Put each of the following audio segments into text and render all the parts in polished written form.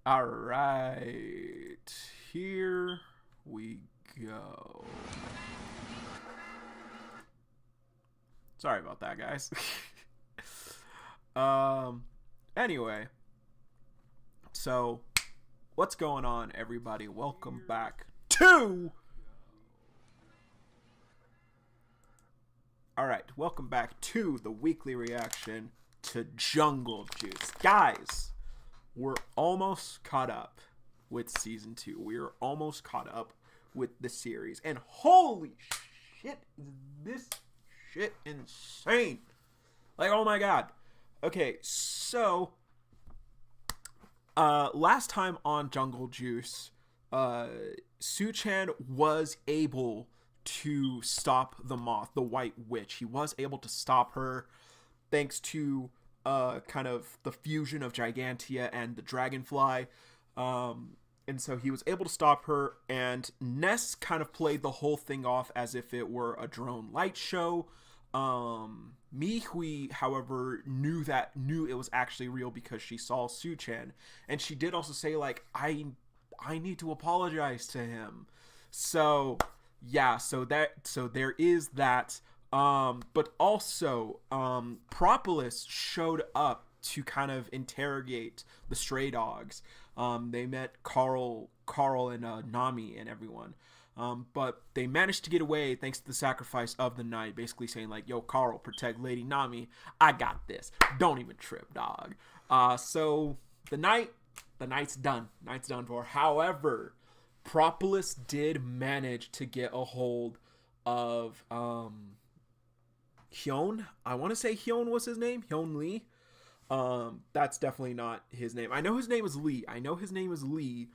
All right, here we go. Sorry about that, guys. um, anyway, so what's going on, everybody? Welcome back to. All right, welcome back to the weekly reaction to Jungle Juice, guys. We're almost caught up with season 2. We're almost caught up with the series. And holy shit, is this shit insane. Like, oh my god. Okay, so last time on Jungle Juice, Suchan was able to stop the moth, the white witch. He was able to stop her thanks to kind of the fusion of Gigantia and the Dragonfly. And so he was able to stop her, and Ness kind of played the whole thing off as if it were a drone light show. Mihui, however, knew it was actually real because she saw Suchan, and she did also say, like, I need to apologize to him. So yeah, so there is that. But also, Propolis showed up to kind of interrogate the stray dogs. They met Carl and Nami and everyone. But they managed to get away thanks to the sacrifice of the night, basically saying like, yo, Carl, protect Lady Nami. I got this. Don't even trip, dog. So the night's done. Night's done for. However, Propolis did manage to get a hold of, Hyun. I want to say Hyun was his name. Hyun Lee. That's definitely not his name. I know his name is Lee,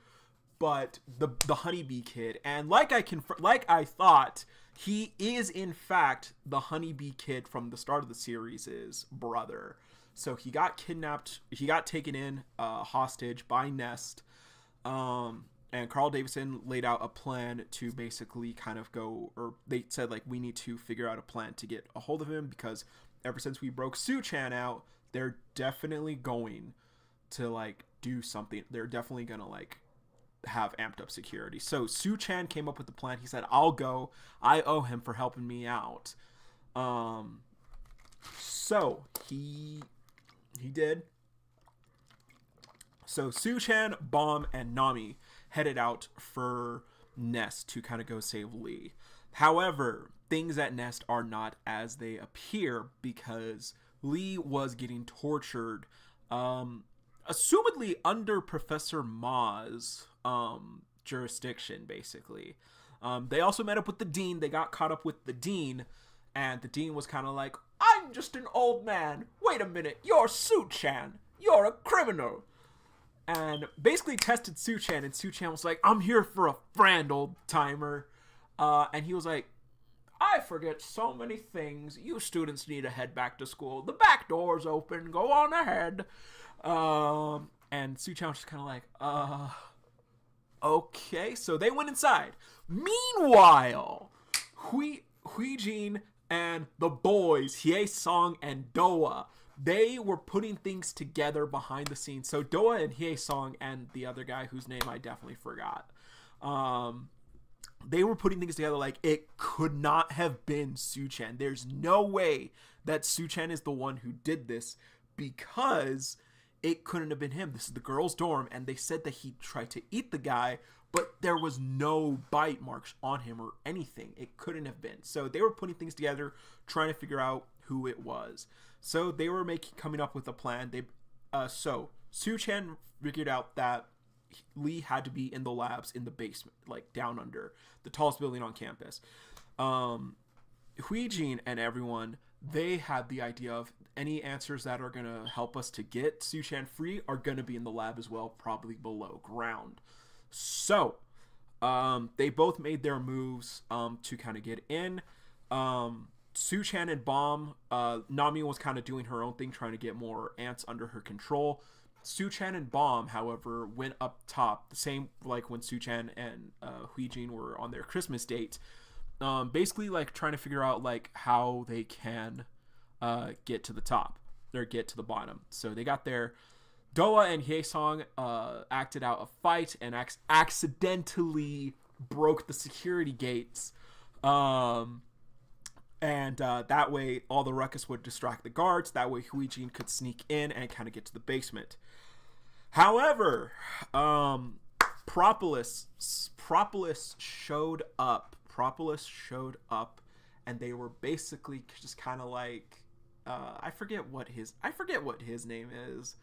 but the honeybee kid, and like I thought, he is in fact the honeybee kid from the start of the series' brother. So he got kidnapped. He got taken in hostage by Nest. And Carl Davidson laid out a plan to basically kind of go, or they said like, we need to figure out a plan to get a hold of him, because ever since we broke Suchan out, they're definitely going to like do something. They're definitely gonna like have amped up security. So Suchan came up with the plan. He said, I'll go. I owe him for helping me out. So he did. So Suchan, Bomb, and Nami headed out for Nest to kind of go save Lee. However, things at Nest are not as they appear, because Lee was getting tortured, assumedly under Professor Ma's jurisdiction, basically. They also met up with the Dean. They got caught up with the Dean, and the Dean was kind of like, I'm just an old man. Wait a minute, you're Suchan. You're a criminal. And basically tested Suchan, and Suchan was like, I'm here for a friend, old timer. And he was like, I forget so many things. You students need to head back to school. The back door's open. Go on ahead. And Suchan was just kind of like, okay. So they went inside. Meanwhile, Huijin and the boys, Hye Song and Doa, they were putting things together behind the scenes. So Doa and Hye Song and the other guy whose name I definitely forgot, they were putting things together like it could not have been Suchan. There's no way that Suchan is the one who did this, because it couldn't have been him. This is the girls' dorm, and they said that he tried to eat the guy, but there was no bite marks on him or anything. It couldn't have been. So they were putting things together, trying to figure out who it was. So they were coming up with a plan. So Suchan figured out that Lee had to be in the labs in the basement, like down under the tallest building on campus. Huijin and everyone, they had the idea of any answers that are going to help us to get Suchan free are going to be in the lab as well, probably below ground. So they both made their moves to kind of get in. Suchan and Bomb, Nami was kind of doing her own thing, trying to get more ants under her control. Suchan and Bomb, however, went up top, the same like when Suchan and Huijin were on their Christmas date, basically like trying to figure out like how they can get to the top or get to the bottom. So they got there. Doa and Hye-sung acted out a fight and accidentally broke the security gates. And that way, all the ruckus would distract the guards. That way, Huijin could sneak in and kind of get to the basement. However, Propolis showed up. And they were basically just kind of like, I forget what his name is,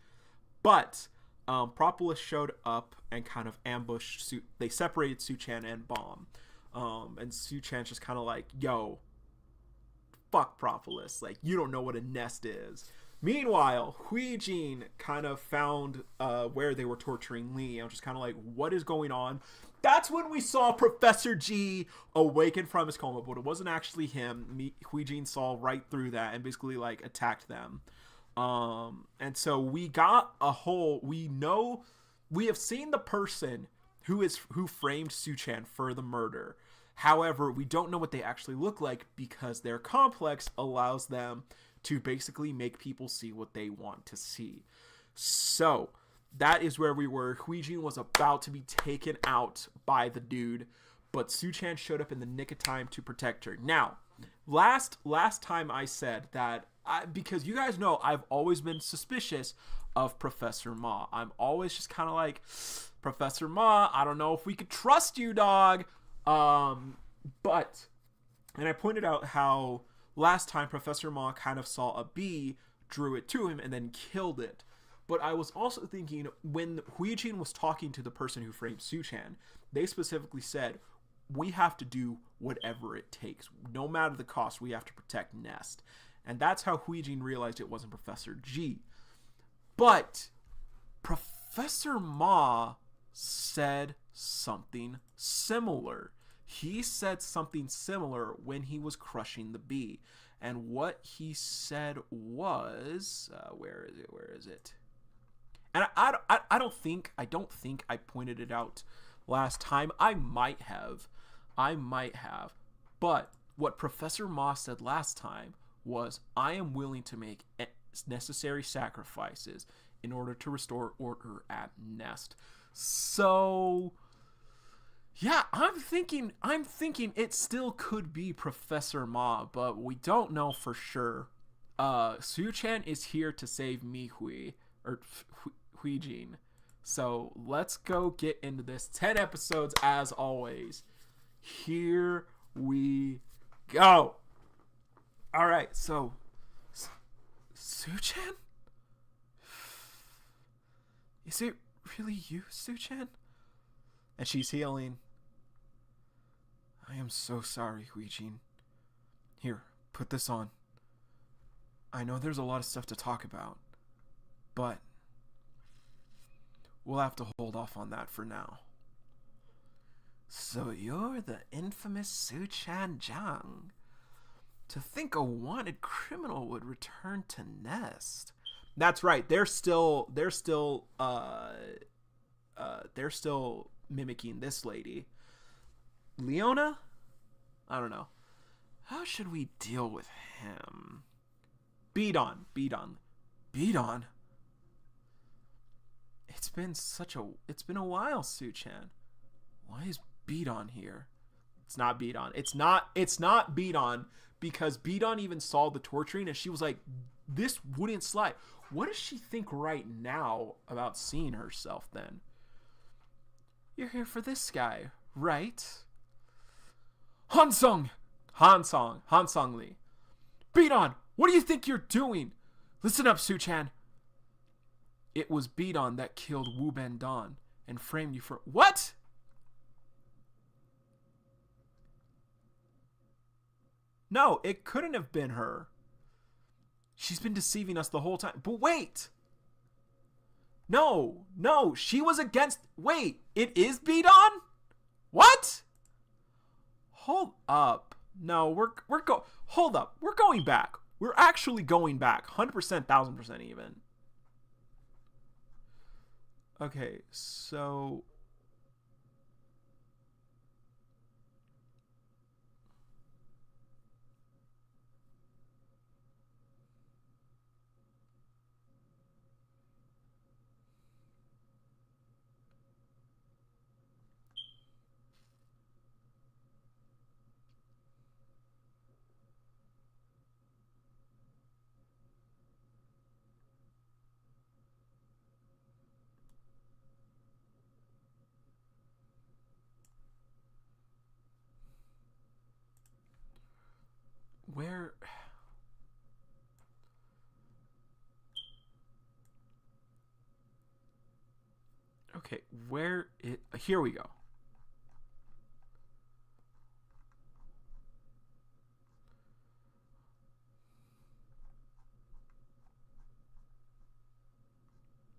but Propolis showed up and kind of ambushed. They separated Suchan and Bomb, and Suchan's just kind of like, yo, fuck Propolis, like, you don't know what a nest is. Meanwhile, Huijin kind of found where they were torturing Lee. I was just kind of like, what is going on? That's when we saw Professor G awaken from his coma, but it wasn't actually him. Huijin saw right through that and basically like attacked them. And so we got we have seen the person who framed Suchan for the murder. However, we don't know what they actually look like because their complex allows them to basically make people see what they want to see. So that is where we were. Huijin was about to be taken out by the dude, but Suchan showed up in the nick of time to protect her. Now, last time I said that, because you guys know I've always been suspicious of Professor Ma. I'm always just kind of like, Professor Ma, I don't know if we could trust you, dog. And I pointed out how last time Professor Ma kind of saw a bee, drew it to him, and then killed it. But I was also thinking, when Huijin was talking to the person who framed Suchan, they specifically said, we have to do whatever it takes. No matter the cost, we have to protect Nest. And that's how Huijin realized it wasn't Professor G. But Professor Ma said something similar. He said something similar when he was crushing the bee. And what he said was, where is it? And I don't think I pointed it out last time. I might have. But what Professor Ma said last time was, I am willing to make necessary sacrifices in order to restore order at Nest. So yeah, I'm thinking it still could be Professor Ma, but we don't know for sure. Suchan is here to save Mihui, or Huijin. So let's go get into this. 10 episodes as always. Here we go. Alright, so Suchan? Is it really you, Suchan? And she's healing. I am so sorry, Huijin. Here, put this on. I know there's a lot of stuff to talk about, but we'll have to hold off on that for now. So you're the infamous Suchan Jiang. To think a wanted criminal would return to Nest. That's right. They're still mimicking this lady. Leona? I don't know. How should we deal with him? Beat on. It's been a while, Suchan. Why is Beat on here? It's not Beat on. It's not Beat on, because Beat on even saw the torturing and she was like, this wouldn't slide. What does she think right now about seeing herself then? You're here for this guy, right? Hansong Lee. Beat on! What do you think you're doing? Listen up, Suchan. It was Beat on that killed Wu Ben-dan and framed you for... What? No, it couldn't have been her. She's been deceiving us the whole time. But wait! No, she was against... Wait, it is Beat on? What? Hold up. No, hold up. We're going back. We're actually going back. 100%, 1000% even. Okay, so... Okay, where it... Here we go.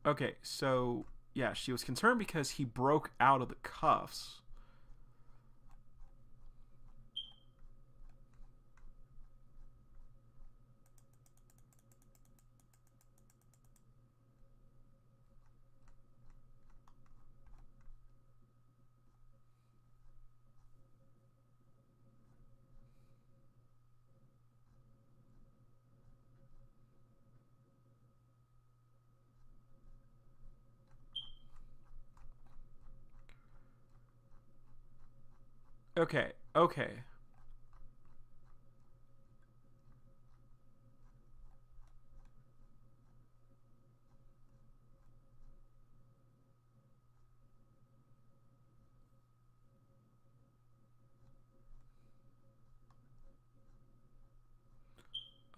Okay, so... Yeah, she was concerned because he broke out of the cuffs. Okay, okay.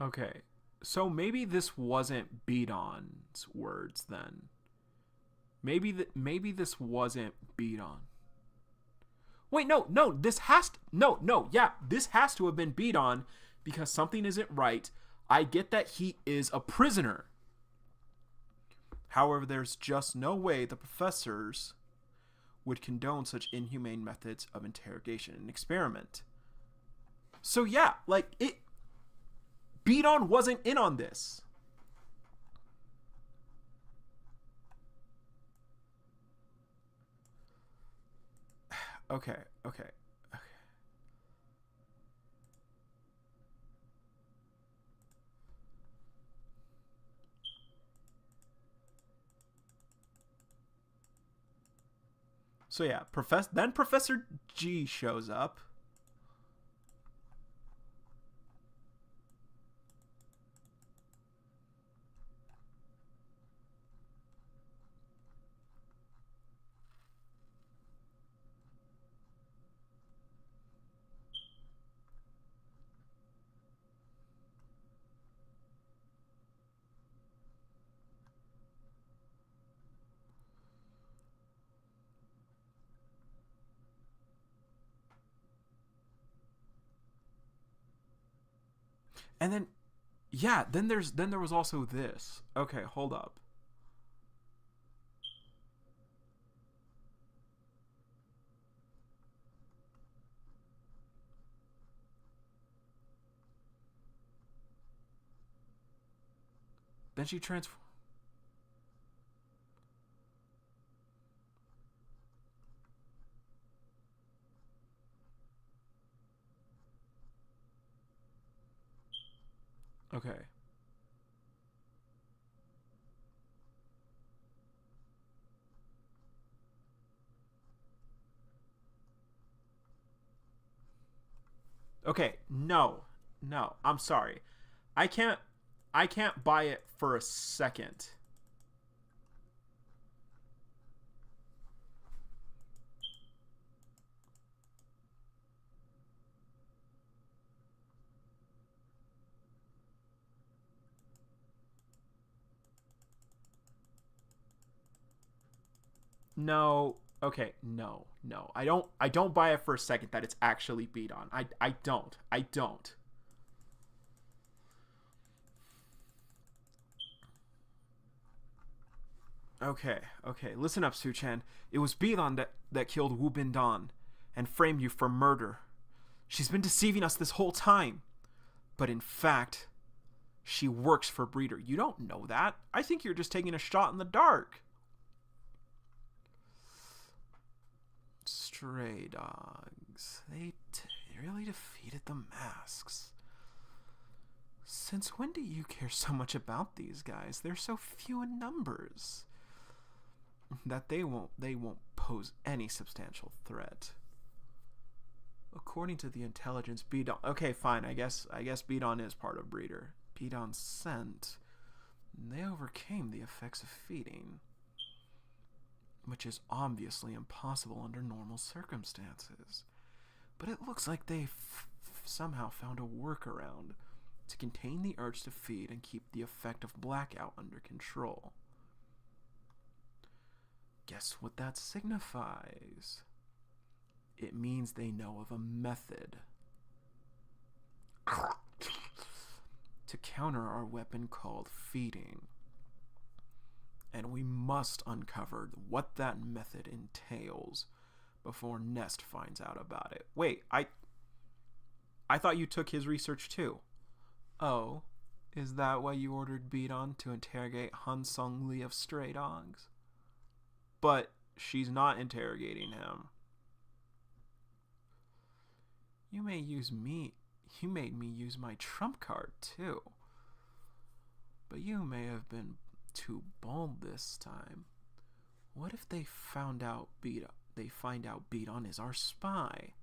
Okay. So maybe this wasn't Beat-On's words then. Maybe this wasn't Beat-On. Wait, no, this has to, no, yeah, this has to have been Beat-On because something isn't right. I get that he is a prisoner. However, there's just no way the professors would condone such inhumane methods of interrogation and experiment. So yeah, like it Beat-On wasn't in on this. Okay. So yeah, Professor G shows up. And then yeah, then there was also this. Okay, hold up. Then she transforms. Okay. Okay, no. No, I'm sorry. I can't I can't buy it for a second. No. Okay, no. I don't buy it for a second that it's actually Beat-On. I don't. I don't. Okay. Listen up, Su-chan. It was Beat-On that killed Wu Bin-Dan and framed you for murder. She's been deceiving us this whole time. But in fact, she works for Breeder. You don't know that. I think you're just taking a shot in the dark. Stray dogs. They really defeated the masks. Since when do you care so much about these guys? They're so few in numbers that they won't pose any substantial threat. According to the intelligence, Beat-On. Okay, fine. I guess Beat-On is part of Breeder. Beat-On sent. They overcame the effects of feeding, which is obviously impossible under normal circumstances. But it looks like they somehow found a workaround to contain the urge to feed and keep the effect of blackout under control. Guess what that signifies? It means they know of a method to counter our weapon called feeding. And we must uncover what that method entails before Nest finds out about it. Wait, I thought you took his research too. Oh, is that why you ordered Beat-On to interrogate Han Sung-lee of Stray Dogs? But she's not interrogating him. You made me use my trump card too. But you may have been too bold this time. What if they find out Beat-On is our spy?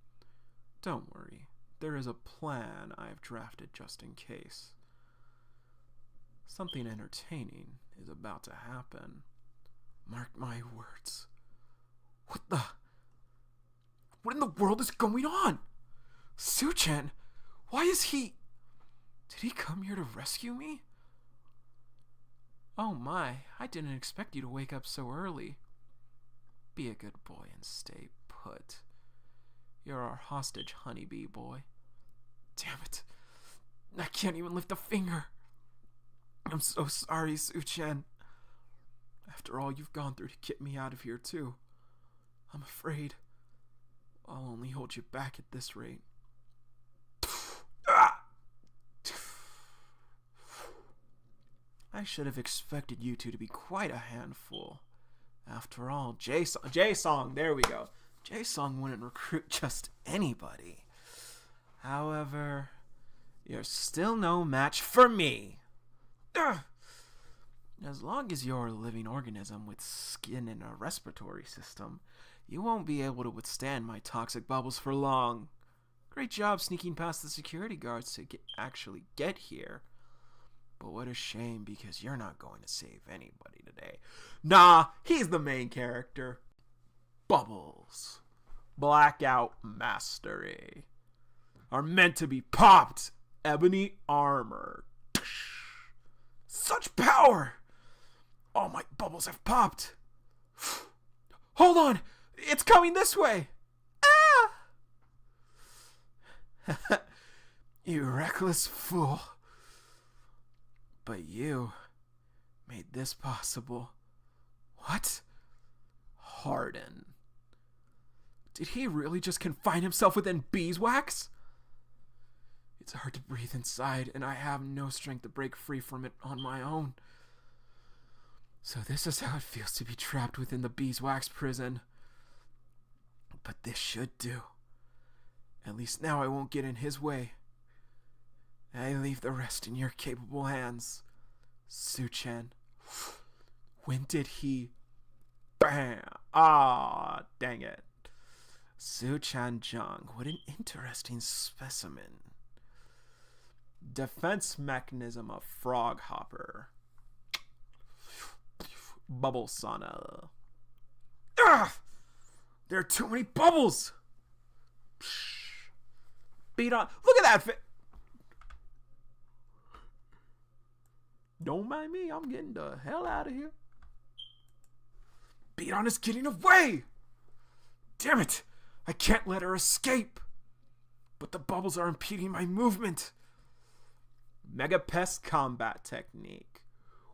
Don't worry. There is a plan I've drafted just in case. Something entertaining is about to happen. Mark my words. What in the world is going on? Suchen, why is he... Did he come here to rescue me? Oh my, I didn't expect you to wake up so early. Be a good boy and stay put. You're our hostage, honeybee boy. Damn it. I can't even lift a finger. I'm so sorry, Suchen. After all you've gone through to get me out of here, too. I'm afraid I'll only hold you back at this rate. I should have expected you two to be quite a handful. After all, Jae-sung, there we go. Jae-sung wouldn't recruit just anybody. However, you're still no match for me. As long as you're a living organism with skin and a respiratory system, you won't be able to withstand my toxic bubbles for long. Great job sneaking past the security guards to actually get here. But what a shame, because you're not going to save anybody today. Nah, he's the main character. Bubbles. Blackout Mastery. Are meant to be popped. Ebony armor. Such power! All my bubbles have popped. Hold on! It's coming this way! Ah! You reckless fool. But you made this possible. What? Harden. Did he really just confine himself within beeswax? It's hard to breathe inside, and I have no strength to break free from it on my own. So this is how it feels to be trapped within the beeswax prison. But this should do. At least now I won't get in his way. I leave the rest in your capable hands. Suchen. When did he... Bam! Ah, dang it. Suchen Jung. What an interesting specimen. Defense mechanism of Frog Hopper. Bubble Sauna. Ugh! There are too many bubbles! Beat-On. Look at that! Don't mind me. I'm getting the hell out of here. Beat-On is getting away! Damn it! I can't let her escape! But the bubbles are impeding my movement. Mega Pest Combat Technique.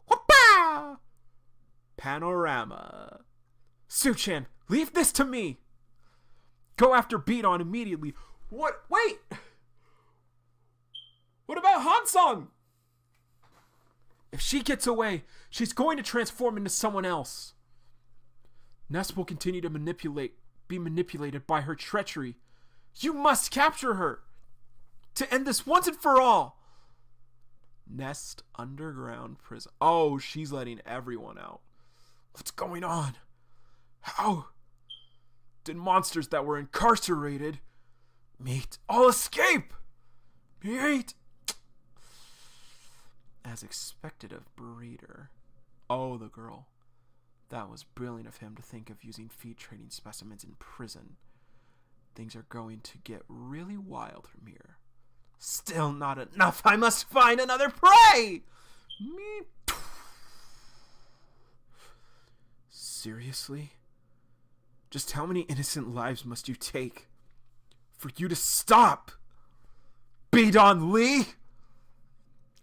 Whoopah! Panorama. Suchen, leave this to me! Go after Beat-On immediately. What? Wait! What about Hansung? If she gets away, she's going to transform into someone else. Nest will continue to be manipulated by her treachery. You must capture her to end this once and for all. Nest underground prison. Oh, she's letting everyone out. What's going on? How did monsters that were incarcerated all escape? Meet. As expected of Breeder. Oh, the girl. That was brilliant of him to think of using feed trading specimens in prison. Things are going to get really wild from here. Still not enough. I must find another prey! Me. Seriously? Just how many innocent lives must you take for you to stop? Bidon Lee!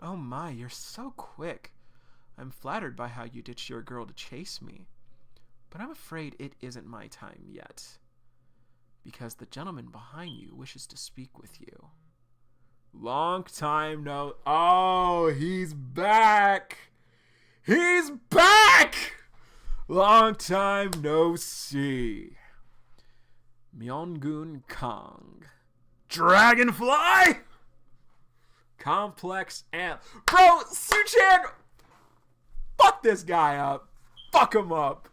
Oh my, you're so quick. I'm flattered by how you ditched your girl to chase me. But I'm afraid it isn't my time yet. Because the gentleman behind you wishes to speak with you. Long time no... Oh, he's back! He's back! Long time no see. Myeongun Kong. Dragonfly? Complex and... Bro, Suchan! Fuck this guy up. Fuck him up.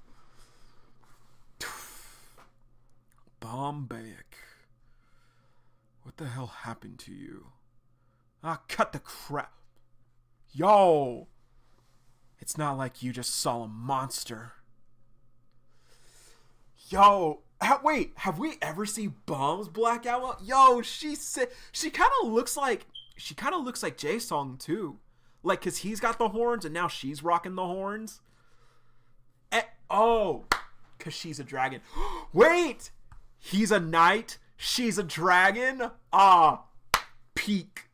Bombaic. What the hell happened to you? Ah, cut the crap. Yo! It's not like you just saw a monster. Yo! Wait, have we ever seen Bomb's black out? Yo, she kind of looks like Jae-sung too. Like, cause he's got the horns and now she's rocking the horns. Oh, cause she's a dragon. Wait! He's a knight. She's a dragon. Ah, peak.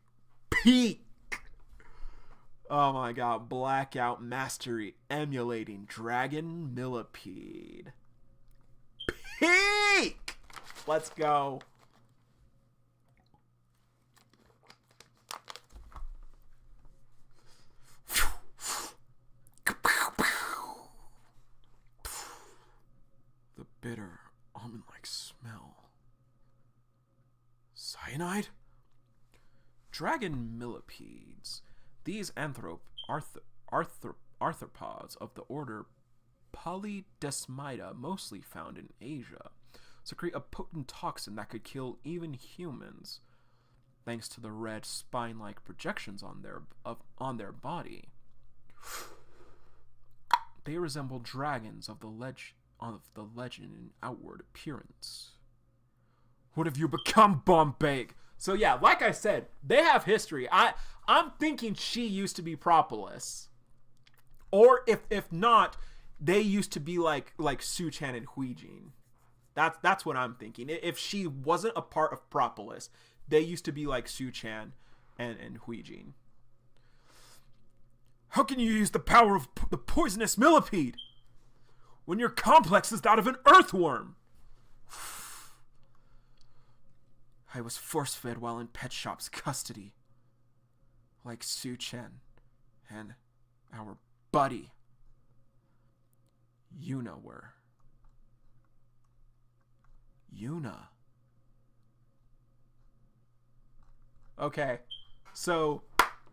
Oh my god, blackout mastery emulating dragon millipede. Peak. Let's go. The bitter almond-like smell. Cyanide? Dragon millipedes. These arthropods of the order Polydesmida, mostly found in Asia, secrete a potent toxin that could kill even humans, thanks to the red spine-like projections on their body. They resemble dragons of the legend in outward appearance. What have you become, Bombay? So yeah, like I said, they have history. I'm thinking she used to be Propolis. Or if not, they used to be like Suchan and Huijin. That's what I'm thinking. If she wasn't a part of Propolis, they used to be like Suchan and Huijin. How can you use the power of the poisonous millipede when your complex is that of an earthworm? I was force-fed while in Pet Shop's custody. Like Suchan and our buddy. Yuna were. Yuna. Okay. So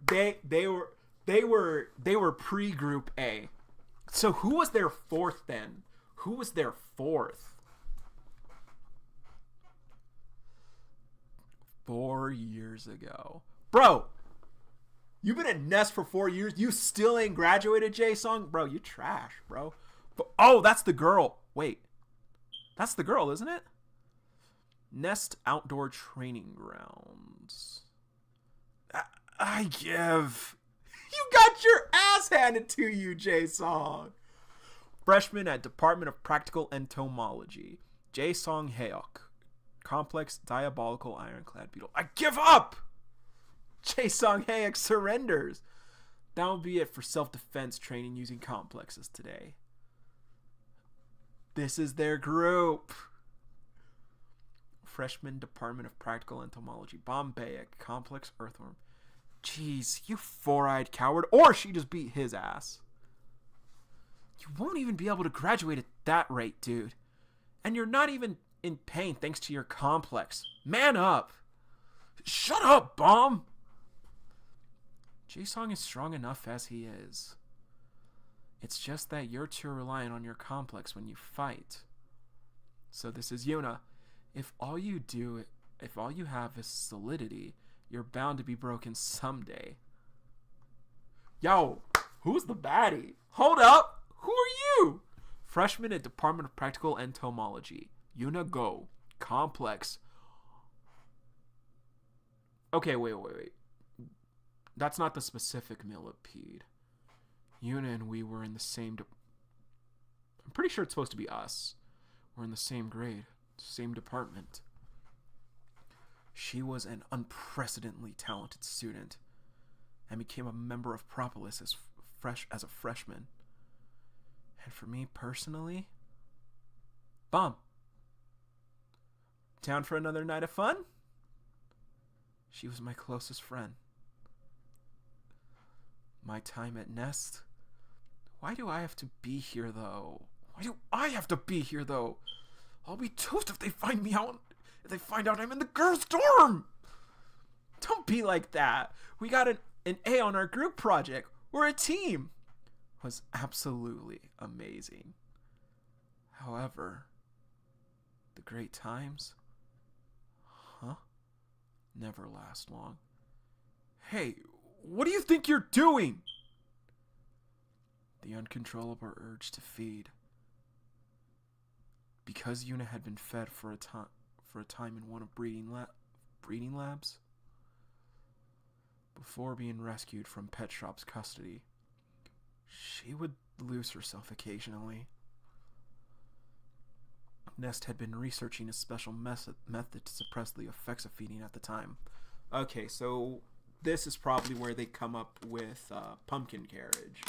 they were pre-group A. So who was their fourth then? Who was their fourth? 4 years ago. Bro, you've been at Nest for 4 years. You still ain't graduated, Jae-sung? Bro, you trash, bro. Oh, that's the girl. Wait. That's the girl, isn't it? Nest Outdoor Training Grounds. I give. You got your ass handed to you, Jae-sung. Freshman at Department of Practical Entomology. Jae-sung Haeok. Complex diabolical ironclad beetle. I give up! Jae-sung Haeok surrenders. That will be it for self-defense training using complexes today. This is their group. Freshman Department of Practical Entomology. Bombaic. Complex earthworm. Jeez, you four-eyed coward. Or she just beat his ass. You won't even be able to graduate at that rate, dude. And you're not even in pain thanks to your complex. Man up. Shut up, Bomb. Jae-sung is strong enough as he is. It's just that you're too reliant on your complex when you fight. So this is Yuna. If all you have is solidity, you're bound to be broken someday. Yo, who's the baddie? Hold up. Who are you? Freshman at Department of Practical Entomology. Yuna Go. Complex. Okay, wait. That's not the specific millipede. Yuna and we were in the same... I'm pretty sure it's supposed to be us. We're in the same grade, same department. She was an unprecedentedly talented student and became a member of Propolis as a freshman. And for me personally, bomb. Down for another night of fun? She was my closest friend. My time at Nest. Why do I have to be here, though? I'll be toast if they find me out. If they find out I'm in the girls' dorm. Don't be like that. We got an A on our group project. We're a team. It was absolutely amazing. However, the great times, never last long. Hey, what do you think you're doing? The uncontrollable urge to feed. Because Yuna had been fed for a time in one of breeding labs, before being rescued from Pet Shop's custody, she would lose herself occasionally. Nest had been researching a special method to suppress the effects of feeding at the time. Okay, so this is probably where they come up with pumpkin carriage.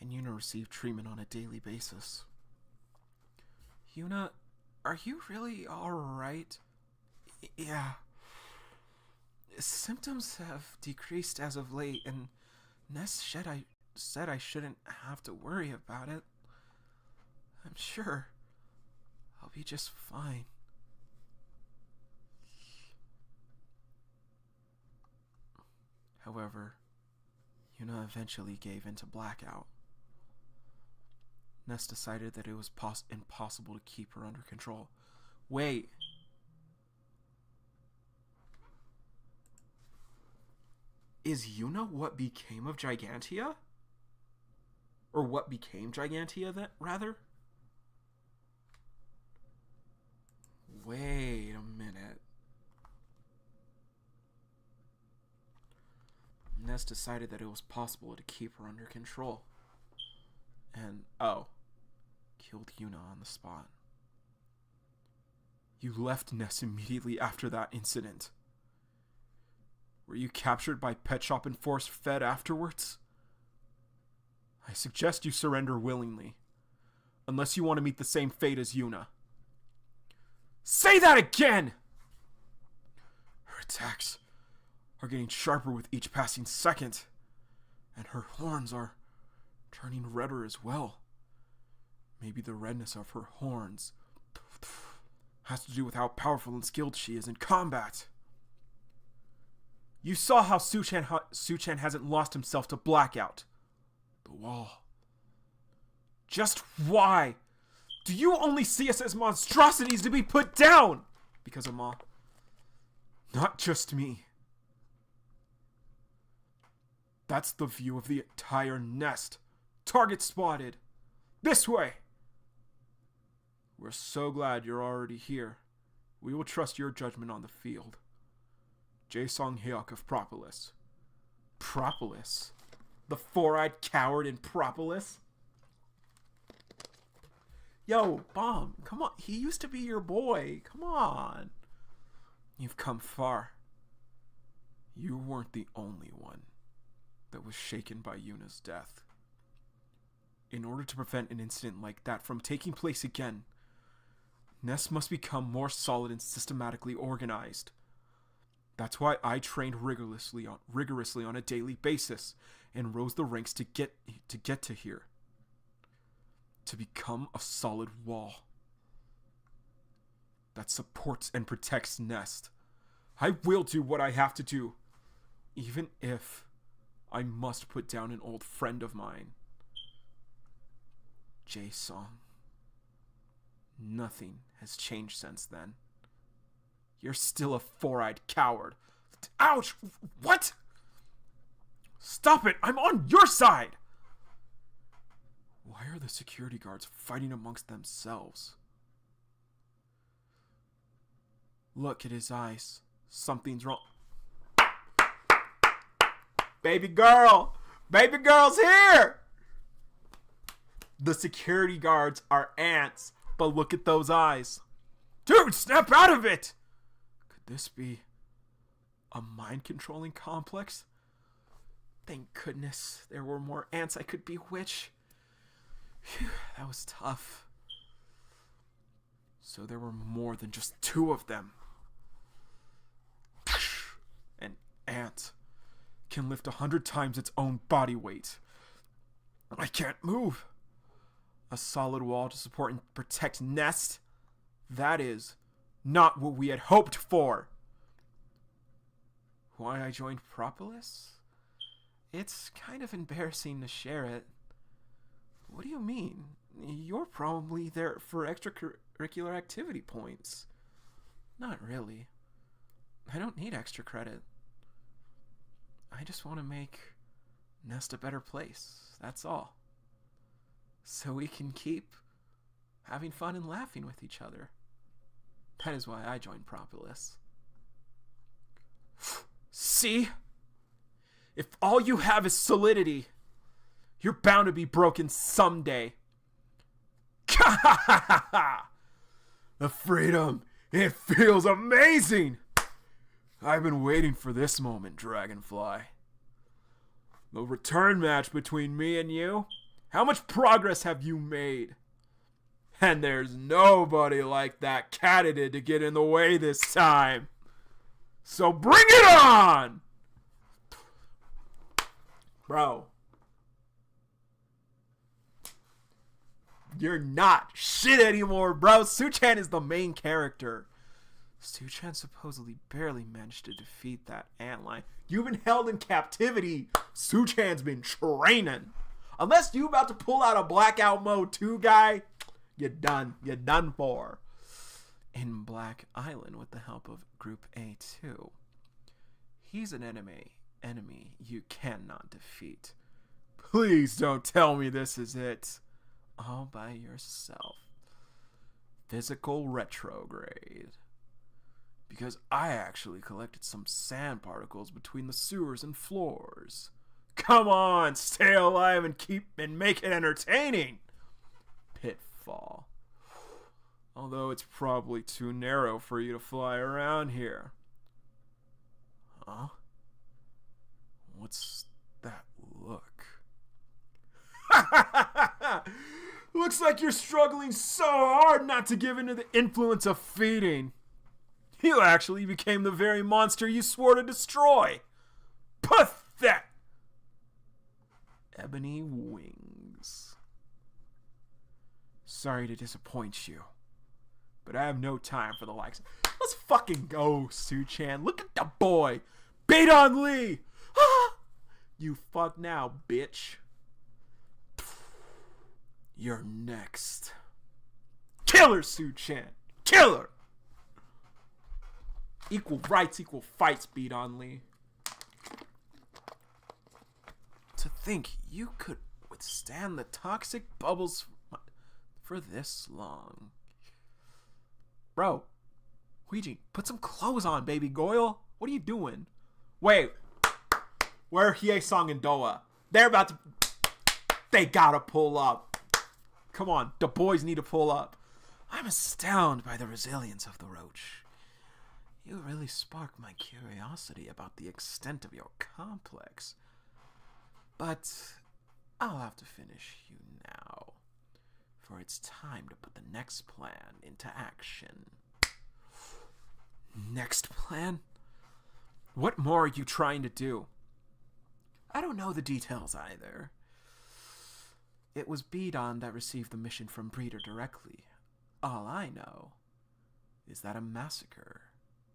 And Yuna received treatment on a daily basis. Yuna, are you really alright? Yeah. Symptoms have decreased as of late, and Nest said I shouldn't have to worry about it. I'm sure I'll be just fine. However, Yuna eventually gave in to blackout. Nest decided that it was impossible to keep her under control. Wait. Is Yuna what became of Gigantia? Or what became Gigantia, rather? Wait a minute. Nest decided that it was possible to keep her under control. And, killed Yuna on the spot. You left Nest immediately after that incident. Were you captured by Pet Shop and force fed afterwards? I suggest you surrender willingly, unless you want to meet the same fate as Yuna. Say that again! Her attacks are getting sharper with each passing second, and her horns are turning redder as well. Maybe the redness of her horns has to do with how powerful and skilled she is in combat. You saw how Suchan hasn't lost himself to blackout. The wall. Just why do you only see us as monstrosities to be put down? Because of Ma. Not just me. That's the view of the entire Nest. Target spotted. This way. We're so glad you're already here. We will trust your judgment on the field. Jae-sung Hyuk of Propolis. Propolis? The four-eyed coward in Propolis? Yo, Bomb, come on. He used to be your boy. Come on. You've come far. You weren't the only one that was shaken by Yuna's death. In order to prevent an incident like that from taking place again, Nest must become more solid and systematically organized. That's why I trained rigorously on a daily basis and rose the ranks to get to here. To become a solid wall that supports and protects Nest. I will do what I have to do, even if I must put down an old friend of mine. Jae-sung. Nothing has changed since then. You're still a four-eyed coward. Ouch! What? Stop it! I'm on your side! Why are the security guards fighting amongst themselves? Look at his eyes. Something's wrong. Baby girl! Baby girl's here! The security guards are ants, but look at those eyes. Dude, snap out of it! Could this be a mind-controlling complex? Thank goodness there were more ants I could bewitch. Phew, that was tough. So there were more than just 2 of them. An ant can lift 100 times its own body weight. I can't move. A solid wall to support and protect nest? That is not what we had hoped for. Why I joined Propolis? It's kind of embarrassing to share it. What do you mean? You're probably there for extracurricular activity points. Not really. I don't need extra credit. I just want to make Nest a better place. That's all. So we can keep having fun and laughing with each other. That is why I joined Propolis. See? If all you have is solidity, you're bound to be broken someday. The freedom, it feels amazing. I've been waiting for this moment, Dragonfly. The return match between me and you. How much progress have you made? And there's nobody like that candidate to get in the way this time. So bring it on! Bro. You're not shit anymore, bro. Suchan is the main character. Suchan supposedly barely managed to defeat that antlion. You've been held in captivity. Suchan's been training. Unless you about to pull out a blackout mode 2 guy, you're done. You're done for. In Black Island with the help of Group A2. He's an enemy you cannot defeat. Please don't tell me this is it. All by yourself. Physical retrograde. Because I actually collected some sand particles between the sewers and floors. Come on, stay alive and make it entertaining. Pitfall. Although it's probably too narrow for you to fly around here. Huh? What's that look? Looks like you're struggling so hard not to give in to the influence of feeding. You actually became the very monster you swore to destroy. Pathetic. Ebony wings. Sorry to disappoint you, but I have no time for the likes. Let's fucking go, Suchan. Look at the boy. Beidon Lee. You fuck now, bitch. You're next. Killer, Suchan. Killer. Equal rights, equal fights, Beidon Lee. To think you could withstand the toxic bubbles for this long. Bro, Ouija, put some clothes on, baby Goyle. What are you doing? Wait. Where are Hye-sung and Doa? They're about to... They gotta pull up. Come on, the boys need to pull up. I'm astounded by the resilience of the roach. You really sparked my curiosity about the extent of your complex. But I'll have to finish you now. For it's time to put the next plan into action. Next plan? What more are you trying to do? I don't know the details either. It was Beidon that received the mission from Breeder directly. All I know is that a massacre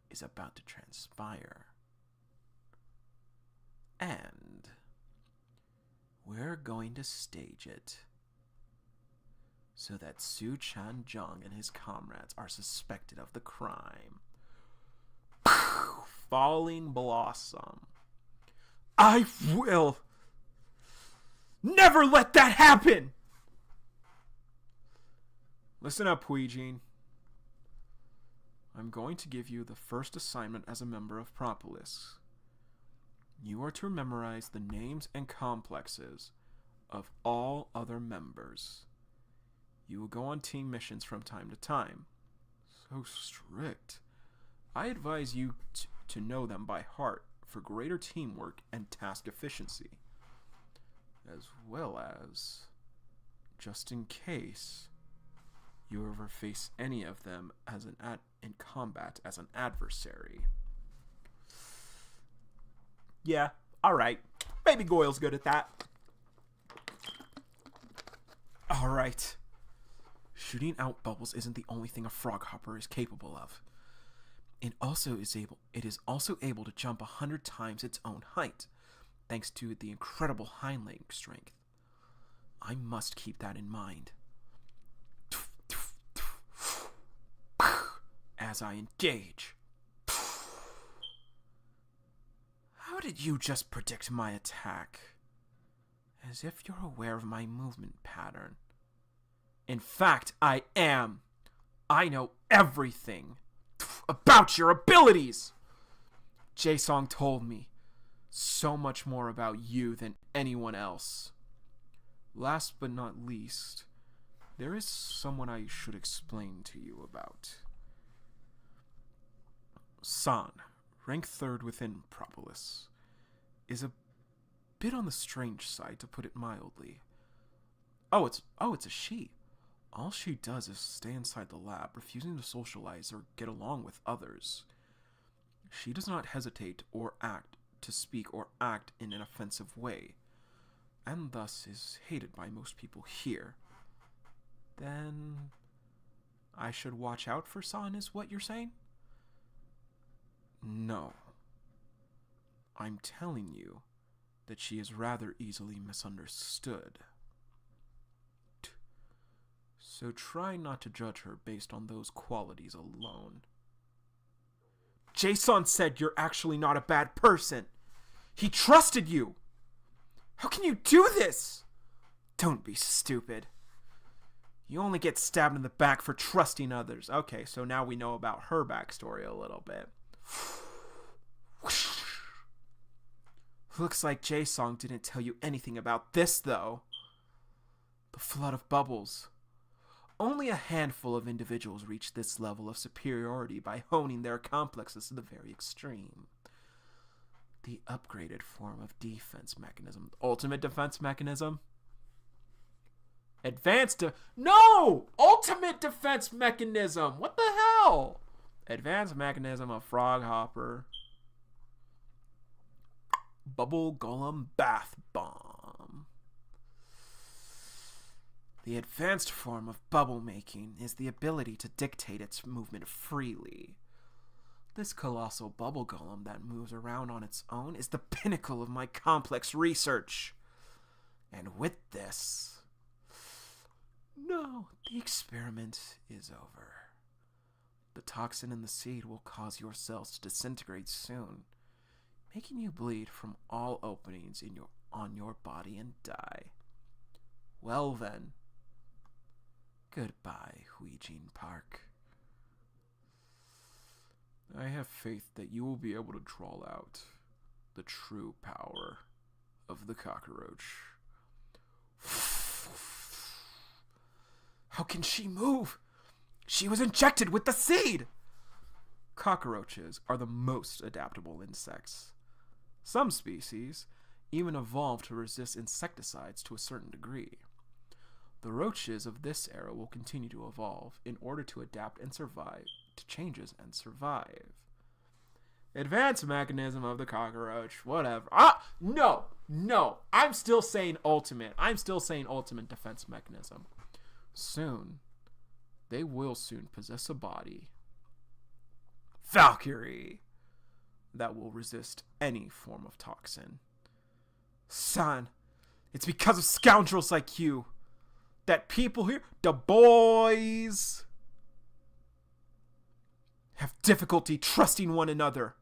is about to transpire. And we're going to stage it so that Suchan Jung and his comrades are suspected of the crime. Falling Blossom. I will never let that happen! Listen up, Huijin. I'm going to give you the first assignment as a member of Propolis. You are to memorize the names and complexes of all other members. You will go on team missions from time to time. So strict. I advise you to know them by heart for greater teamwork and task efficiency. As well as, just in case you ever face any of them as in combat as an adversary. Yeah, alright. Maybe Goyle's good at that. Alright. Shooting out bubbles isn't the only thing a frog hopper is capable of. It is also able to jump 100 times its own height, thanks to the incredible hind leg strength. I must keep that in mind as I engage. How did you just predict my attack? As if you're aware of my movement pattern. In fact, I am. I know everything about your abilities. Jae-sung told me so much more about you than anyone else. Last but not least, there is someone I should explain to you about. San, rank 3rd within Propolis, is a bit on the strange side, to put it mildly. Oh, it's a she. All she does is stay inside the lab, refusing to socialize or get along with others. She does not hesitate to speak or act in an offensive way, and thus is hated by most people here. Then I should watch out for San, is what you're saying? No. I'm telling you that she is rather easily misunderstood. So try not to judge her based on those qualities alone. Jason said you're actually not a bad person. He trusted you. How can you do this? Don't be stupid. You only get stabbed in the back for trusting others. Okay, so now we know about her backstory a little bit. Looks like Jae-sung didn't tell you anything about this, though. The flood of bubbles. Only a handful of individuals reach this level of superiority by honing their complexes to the very extreme. The upgraded form of defense mechanism. Ultimate defense mechanism? No! Ultimate defense mechanism! What the hell? Advanced mechanism of frog hopper. Bubble golem bath bomb. The advanced form of bubble making is the ability to dictate its movement freely. This colossal bubble golem that moves around on its own is the pinnacle of my complex research. And with this... No, the experiment is over. The toxin in the seed will cause your cells to disintegrate soon, making you bleed from all openings on your body and die. Well then, goodbye, Huijin Park. I have faith that you will be able to draw out the true power of the cockroach. How can she move? She was injected with the seed! Cockroaches are the most adaptable insects. Some species even evolve to resist insecticides to a certain degree. The roaches of this era will continue to evolve in order to adapt and survive to changes and survive. Advanced mechanism of the cockroach, whatever. No. I'm still saying ultimate. I'm still saying ultimate defense mechanism. Soon, they will soon possess a body, Valkyrie, that will resist any form of toxin. Son, it's because of scoundrels like you that people here, the boys, have difficulty trusting one another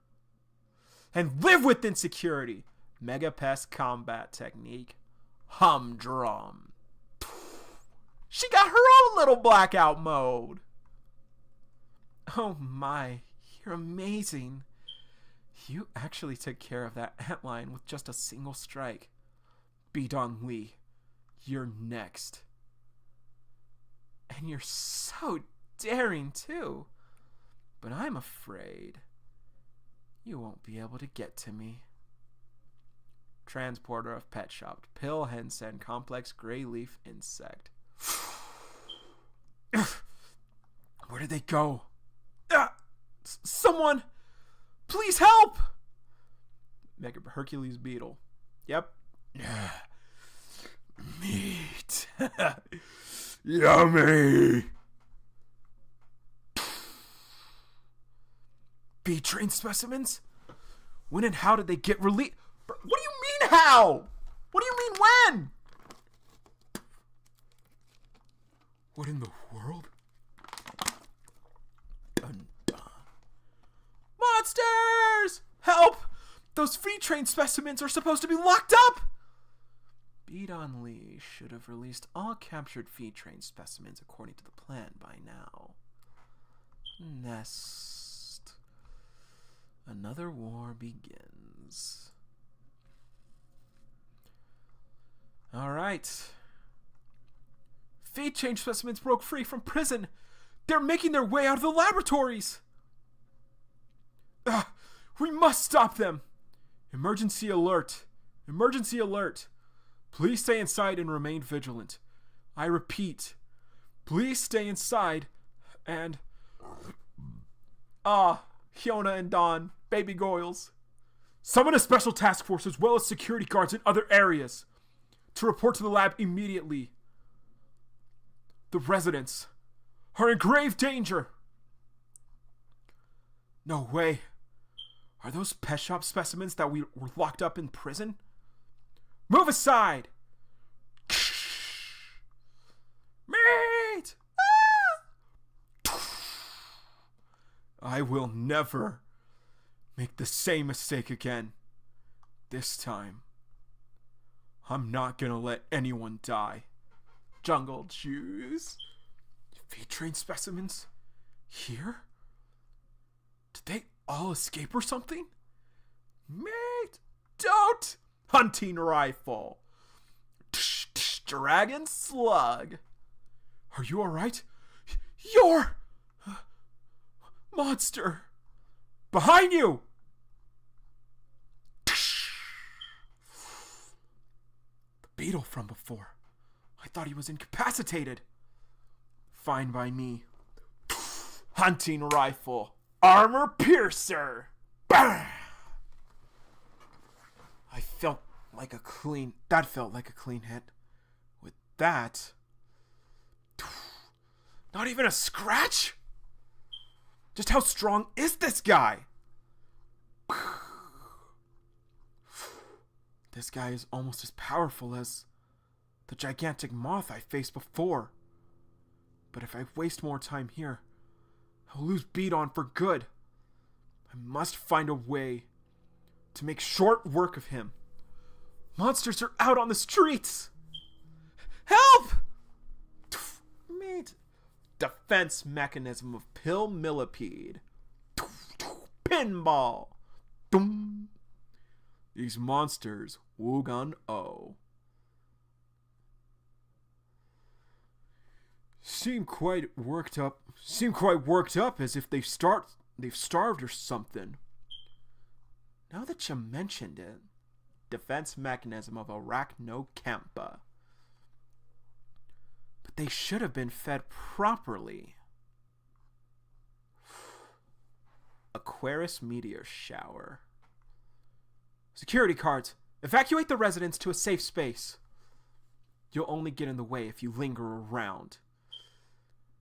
and live with insecurity. Mega Pest combat technique, humdrum. She got her own little blackout mode. Oh my, you're amazing. You actually took care of that antlion with just a single strike. Bidong Lee, you're next. And you're so daring, too. But I'm afraid you won't be able to get to me. Transporter of pet shop. Pill, Hensen, complex gray leaf insect. Where did they go? Someone! Please help! Mega Hercules beetle. Yep. Meat. Yummy. B-train specimens? When and how did they get released? What do you mean how? What do you mean when? What in the world? Dun, dun. Monsters! Help! Those free train specimens are supposed to be locked up! Beat on Lee should have released all captured feed train specimens according to the plan by now. Nest. Another war begins. Alright. Feed train specimens broke free from prison. They're making their way out of the laboratories. We must stop them. Emergency alert. Emergency alert. Please stay inside and remain vigilant. I repeat, please stay inside and... Hyona and Dawn, baby Goyles. Summon a special task force as well as security guards in other areas to report to the lab immediately. The residents are in grave danger. No way. Are those pet shop specimens that we were locked up in prison? Move aside! Meat! I will never make the same mistake again. This time, I'm not gonna let anyone die. Jungle Juice. Feed train specimens? Here? Did they all escape or something? Mate! Don't! Hunting rifle. Dragon slug. Are you alright? You're... monster. Behind you! The beetle from before. I thought he was incapacitated. Fine by me. Hunting rifle. Armor piercer. Bam! That felt like a clean hit. With that... not even a scratch? Just how strong is this guy? This guy is almost as powerful as the gigantic moth I faced before. But if I waste more time here, I'll lose beat on for good. I must find a way to make short work of him. Monsters are out on the streets! Help! Mate. Defense mechanism of pill millipede. Pinball. Dum. These monsters, Wugan O. Seem quite worked up as if they've starved or something. Now that you mentioned it, defense mechanism of Arachnocampa. But they should have been fed properly. Aquarius meteor shower. Security cards. Evacuate the residents to a safe space. You'll only get in the way if you linger around.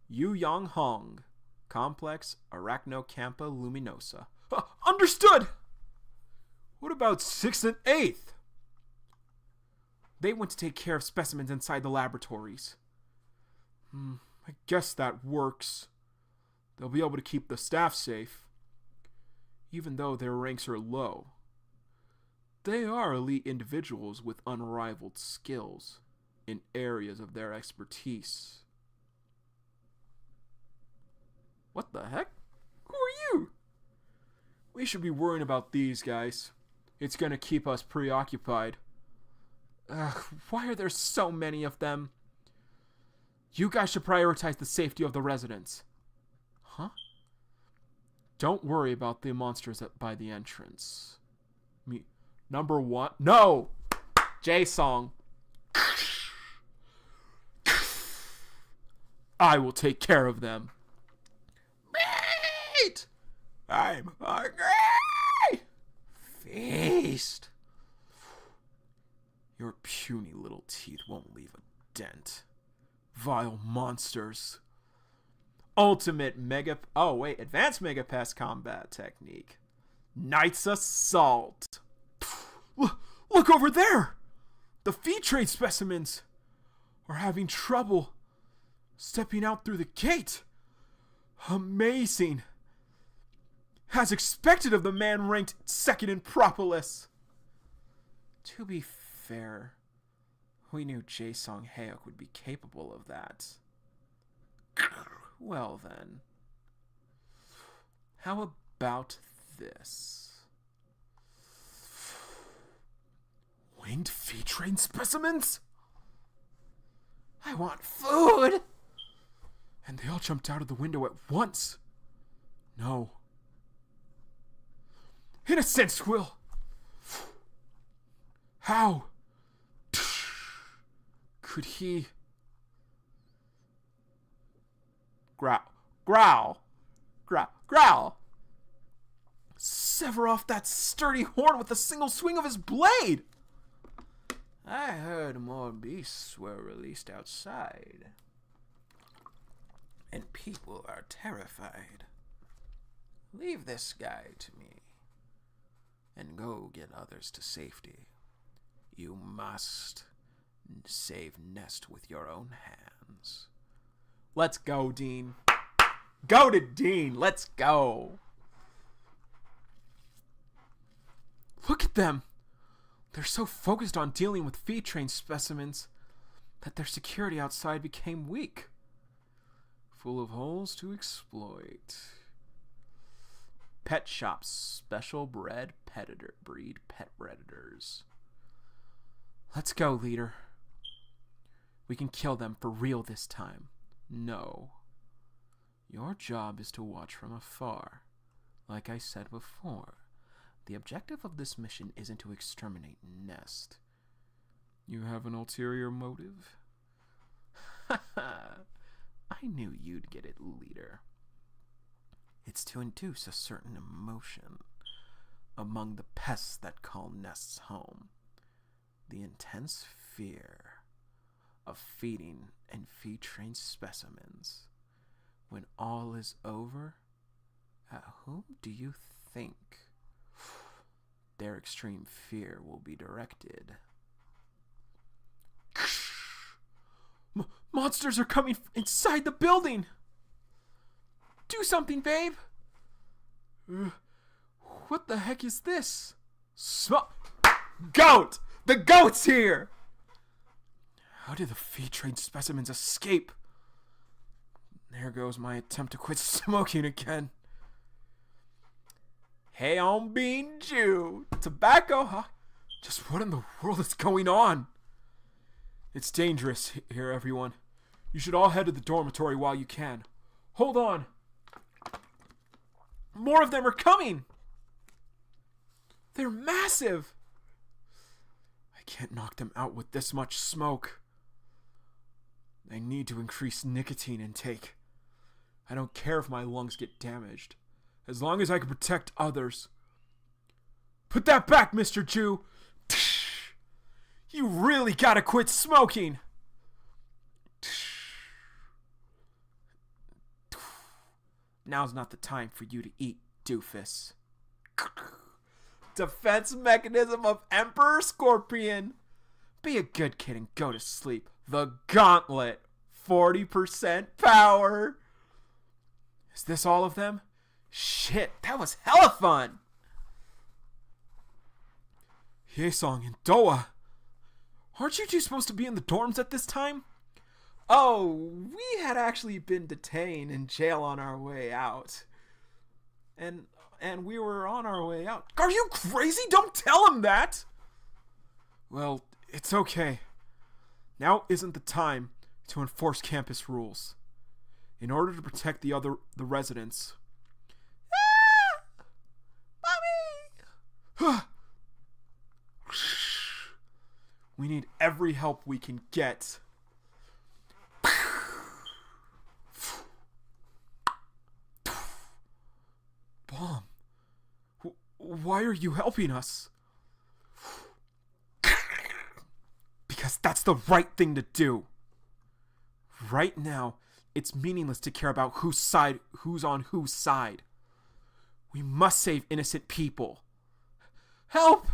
Yu Yang Hong. Complex Arachnocampa luminosa. Understood! What about 6th and 8th? They went to take care of specimens inside the laboratories. I guess that works. They'll be able to keep the staff safe, even though their ranks are low. They are elite individuals with unrivaled skills in areas of their expertise. What the heck? Who are you? We should be worrying about these guys. It's gonna keep us preoccupied. Why are there so many of them? You guys should prioritize the safety of the residents. Huh? Don't worry about the monsters by the entrance. Number one. No! J-Song. I will take care of them. Meat! I'm hungry! Feast! Your puny little teeth won't leave a dent. Vile monsters. Ultimate mega... Oh, wait. Advanced Mega Pest combat technique. Knight's Assault. Look over there! The feed trade specimens are having trouble stepping out through the gate. Amazing. As expected of the man ranked second in Propolis. To be fair, we knew Jae-Sung Haeok would be capable of that. Well then, how about this? Winged feed train specimens? I want food! And they all jumped out of the window at once. No. Innocent Squill! How could he... Growl. Sever off that sturdy horn with a single swing of his blade. I heard more beasts were released outside, and people are terrified. Leave this guy to me, and go get others to safety. You must save Nest with your own hands. Let's go, Dean. Go to Dean. Let's go. Look at them. They're so focused on dealing with feed train specimens that their security outside became weak. Full of holes to exploit. Pet shops. Special bred breed pet predators. Let's go, leader. We can kill them for real this time. No. Your job is to watch from afar. Like I said before, the objective of this mission isn't to exterminate Nest. You have an ulterior motive? I knew you'd get it, leader. It's to induce a certain emotion among the pests that call Nest's home. The intense fear of feeding and feed train specimens. When all is over, at whom do you think their extreme fear will be directed? Monsters are coming inside the building! Do something, babe! What the heck is this? Goat! The goat's here! How did the feed train specimens escape? There goes my attempt to quit smoking again. Hey, on Bean Jew. Tobacco, huh? Just what in the world is going on? It's dangerous here, everyone. You should all head to the dormitory while you can. Hold on. More of them are coming. They're massive. I can't knock them out with this much smoke. I need to increase nicotine intake. I don't care if my lungs get damaged, as long as I can protect others. Put that back, Mr. Jew! You really gotta quit smoking! Now's not the time for you to eat, doofus. Defense mechanism of Emperor Scorpion. Be a good kid and go to sleep. The Gauntlet. 40% power. Is this all of them? Shit, that was hella fun. Hyesong and Doa. Aren't you two supposed to be in the dorms at this time? Oh, we had actually been detained in jail on our way out. And we were on our way out. Are you crazy? Don't tell him that! Well, it's okay. Now isn't the time. to enforce campus rules in order to protect the residents. Mommy! We need every help we can get. Bomb, why are you helping us? Because that's the right thing to do. Right now, it's meaningless to care about who's on whose side. We must save innocent people. Help!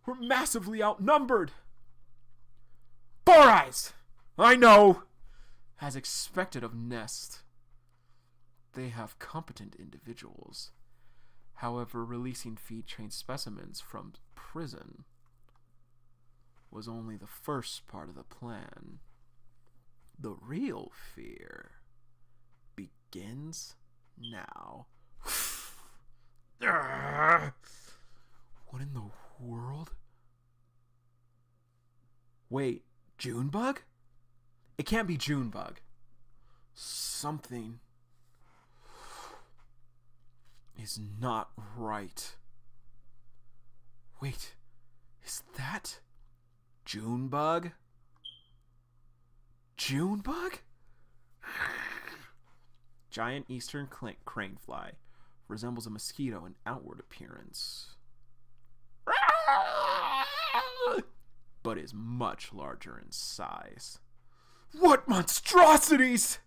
We're massively outnumbered. Four Eyes! I know! As expected of Nest. They have competent individuals. However, releasing feed-trained specimens from prison was only the first part of the plan. The real fear begins now. What in the world? Wait, Junebug? It can't be Junebug. Something is not right. Wait, is that Junebug? Junebug? Giant eastern cranefly. Resembles a mosquito in outward appearance, but is much larger in size. What monstrosities!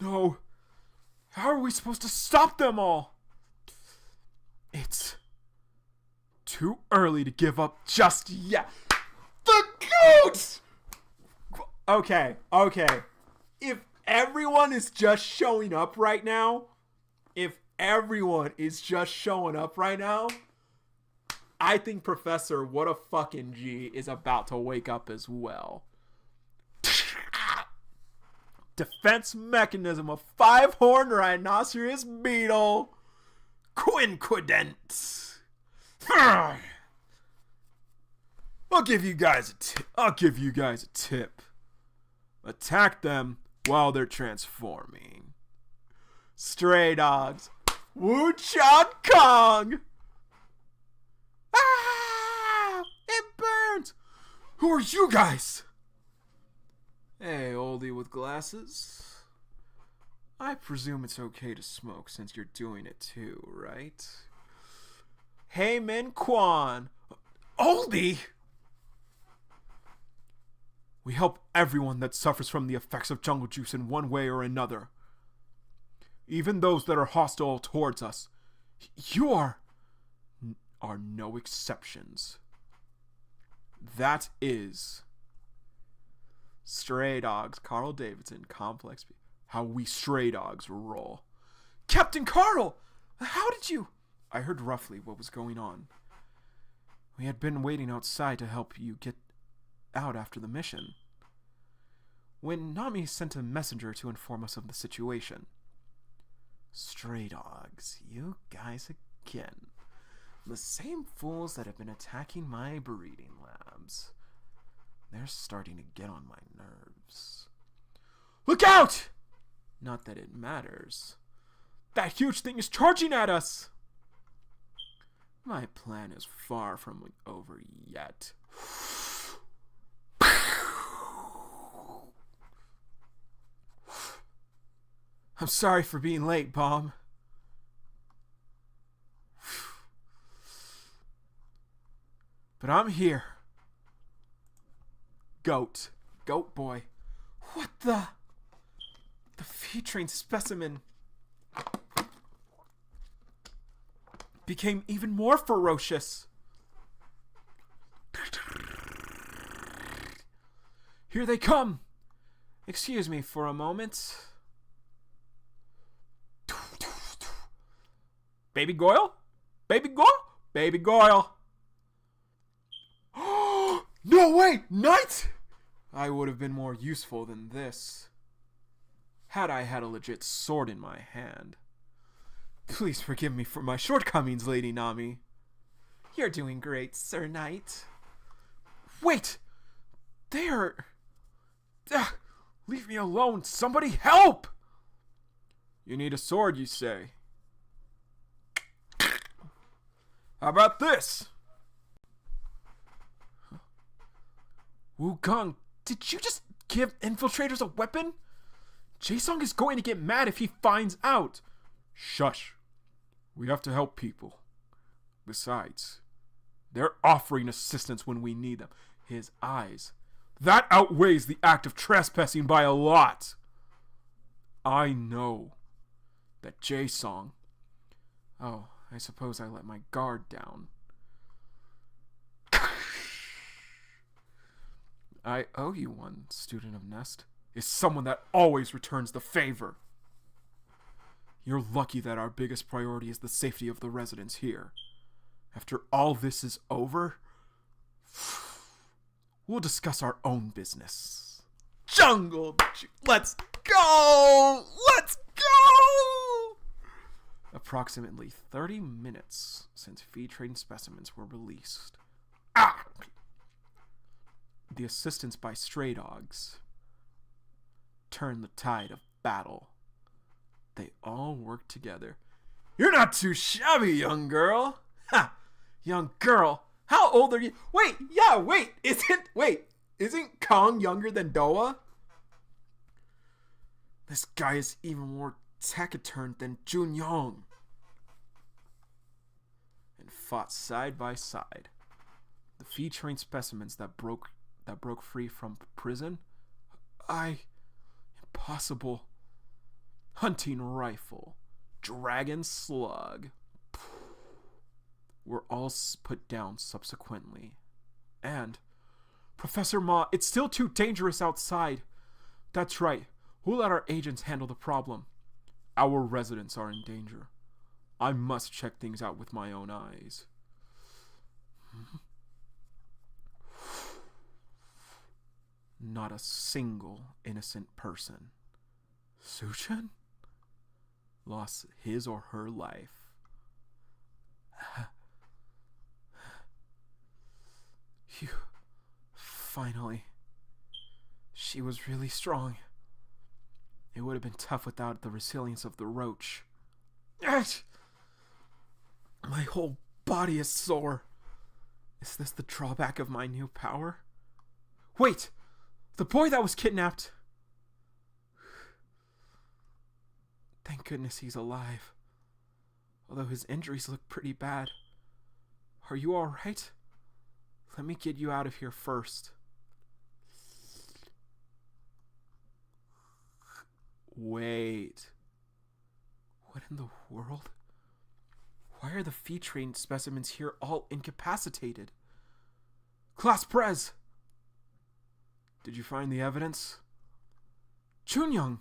No. How are we supposed to stop them all? It's too early to give up just yet. The goats! Okay. If everyone is just showing up right now, I think Professor What a Fucking G is about to wake up as well. Defense mechanism of 5-horned rhinoceros beetle. Quinquident. I'll give you guys a tip. Attack them while they're transforming. Stray dogs. Wu Chang Kong. Ah! It burns. Who are you guys? Hey, oldie with glasses. I presume it's okay to smoke since you're doing it too, right? Hey, Min Quan. Oldie? We help everyone that suffers from the effects of jungle juice in one way or another. Even those that are hostile towards us. You are no exceptions. That is Stray Dogs, Carl Davidson, Complex. How we stray dogs roll. Captain Carl! How did you... I heard roughly what was going on. We had been waiting outside to help you get out after the mission, when Nami sent a messenger to inform us of the situation. Stray dogs, you guys again. The same fools that have been attacking my breeding labs. They're starting to get on my nerves. Look out! Not that it matters. That huge thing is charging at us! My plan is far from over yet. I'm sorry for being late, Bomb. But I'm here. Goat boy. What the? The feed-trained specimen became even more ferocious. Here they come. Excuse me for a moment. Baby Goyle? Baby Goyle? Baby Goyle. No way! Knight! I would have been more useful than this, had I had a legit sword in my hand. Please forgive me for my shortcomings, Lady Nami. You're doing great, Sir Knight. Wait! They're... Leave me alone! Somebody help! You need a sword, you say? How about this? Wukong, did you just give infiltrators a weapon? Jae-sung is going to get mad if he finds out. Shush. We have to help people. Besides, they're offering assistance when we need them. His eyes. That outweighs the act of trespassing by a lot. I know that Jae-sung... Oh, I suppose I let my guard down. I owe you one, student of Nest. Is someone that always returns the favor. You're lucky that our biggest priority is the safety of the residents here. After all this is over, we'll discuss our own business. Jungle! Let's go! Let's go! Approximately 30 minutes since feed-trained specimens were released. Ah! The assistance by stray dogs turned the tide of battle. They all worked together. You're not too shabby, young girl. Ha! Young girl. How old are you? Isn't Kong younger than Doa? This guy is even more taciturn than Junyoung. And fought side by side. The feed-trained specimens that broke free from prison. Impossible. Hunting rifle. Dragon slug. Were all put down subsequently. And, Professor Ma, it's still too dangerous outside. That's right. We'll let our agents handle the problem. Our residents are in danger. I must check things out with my own eyes. Not a single innocent person. Suchan lost his or her life. Phew. Finally. She was really strong. It would have been tough without the resilience of the roach. My whole body is sore. Is this the drawback of my new power? Wait! The boy that was kidnapped! Thank goodness he's alive. Although his injuries look pretty bad. Are you alright? Let me get you out of here first. Wait. What in the world? Why are the feed-trained specimens here all incapacitated? Class Prez! Did you find the evidence? Junyoung!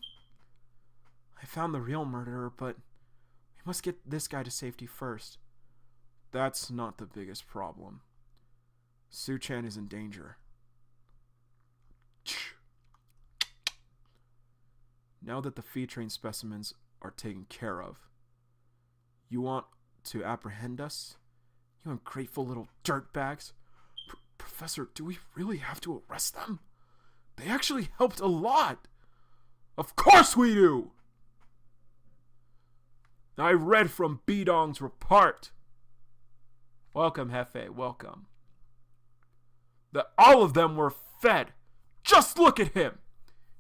I found the real murderer, but we must get this guy to safety first. That's not the biggest problem. Suchan is in danger. Now that the feed-trained specimens are taken care of, you want to apprehend us? You ungrateful little dirtbags. Professor, do we really have to arrest them? They actually helped a lot. Of course we do! I read from Bidong's report. Welcome, Hefe, welcome. That all of them were fed. Just look at him.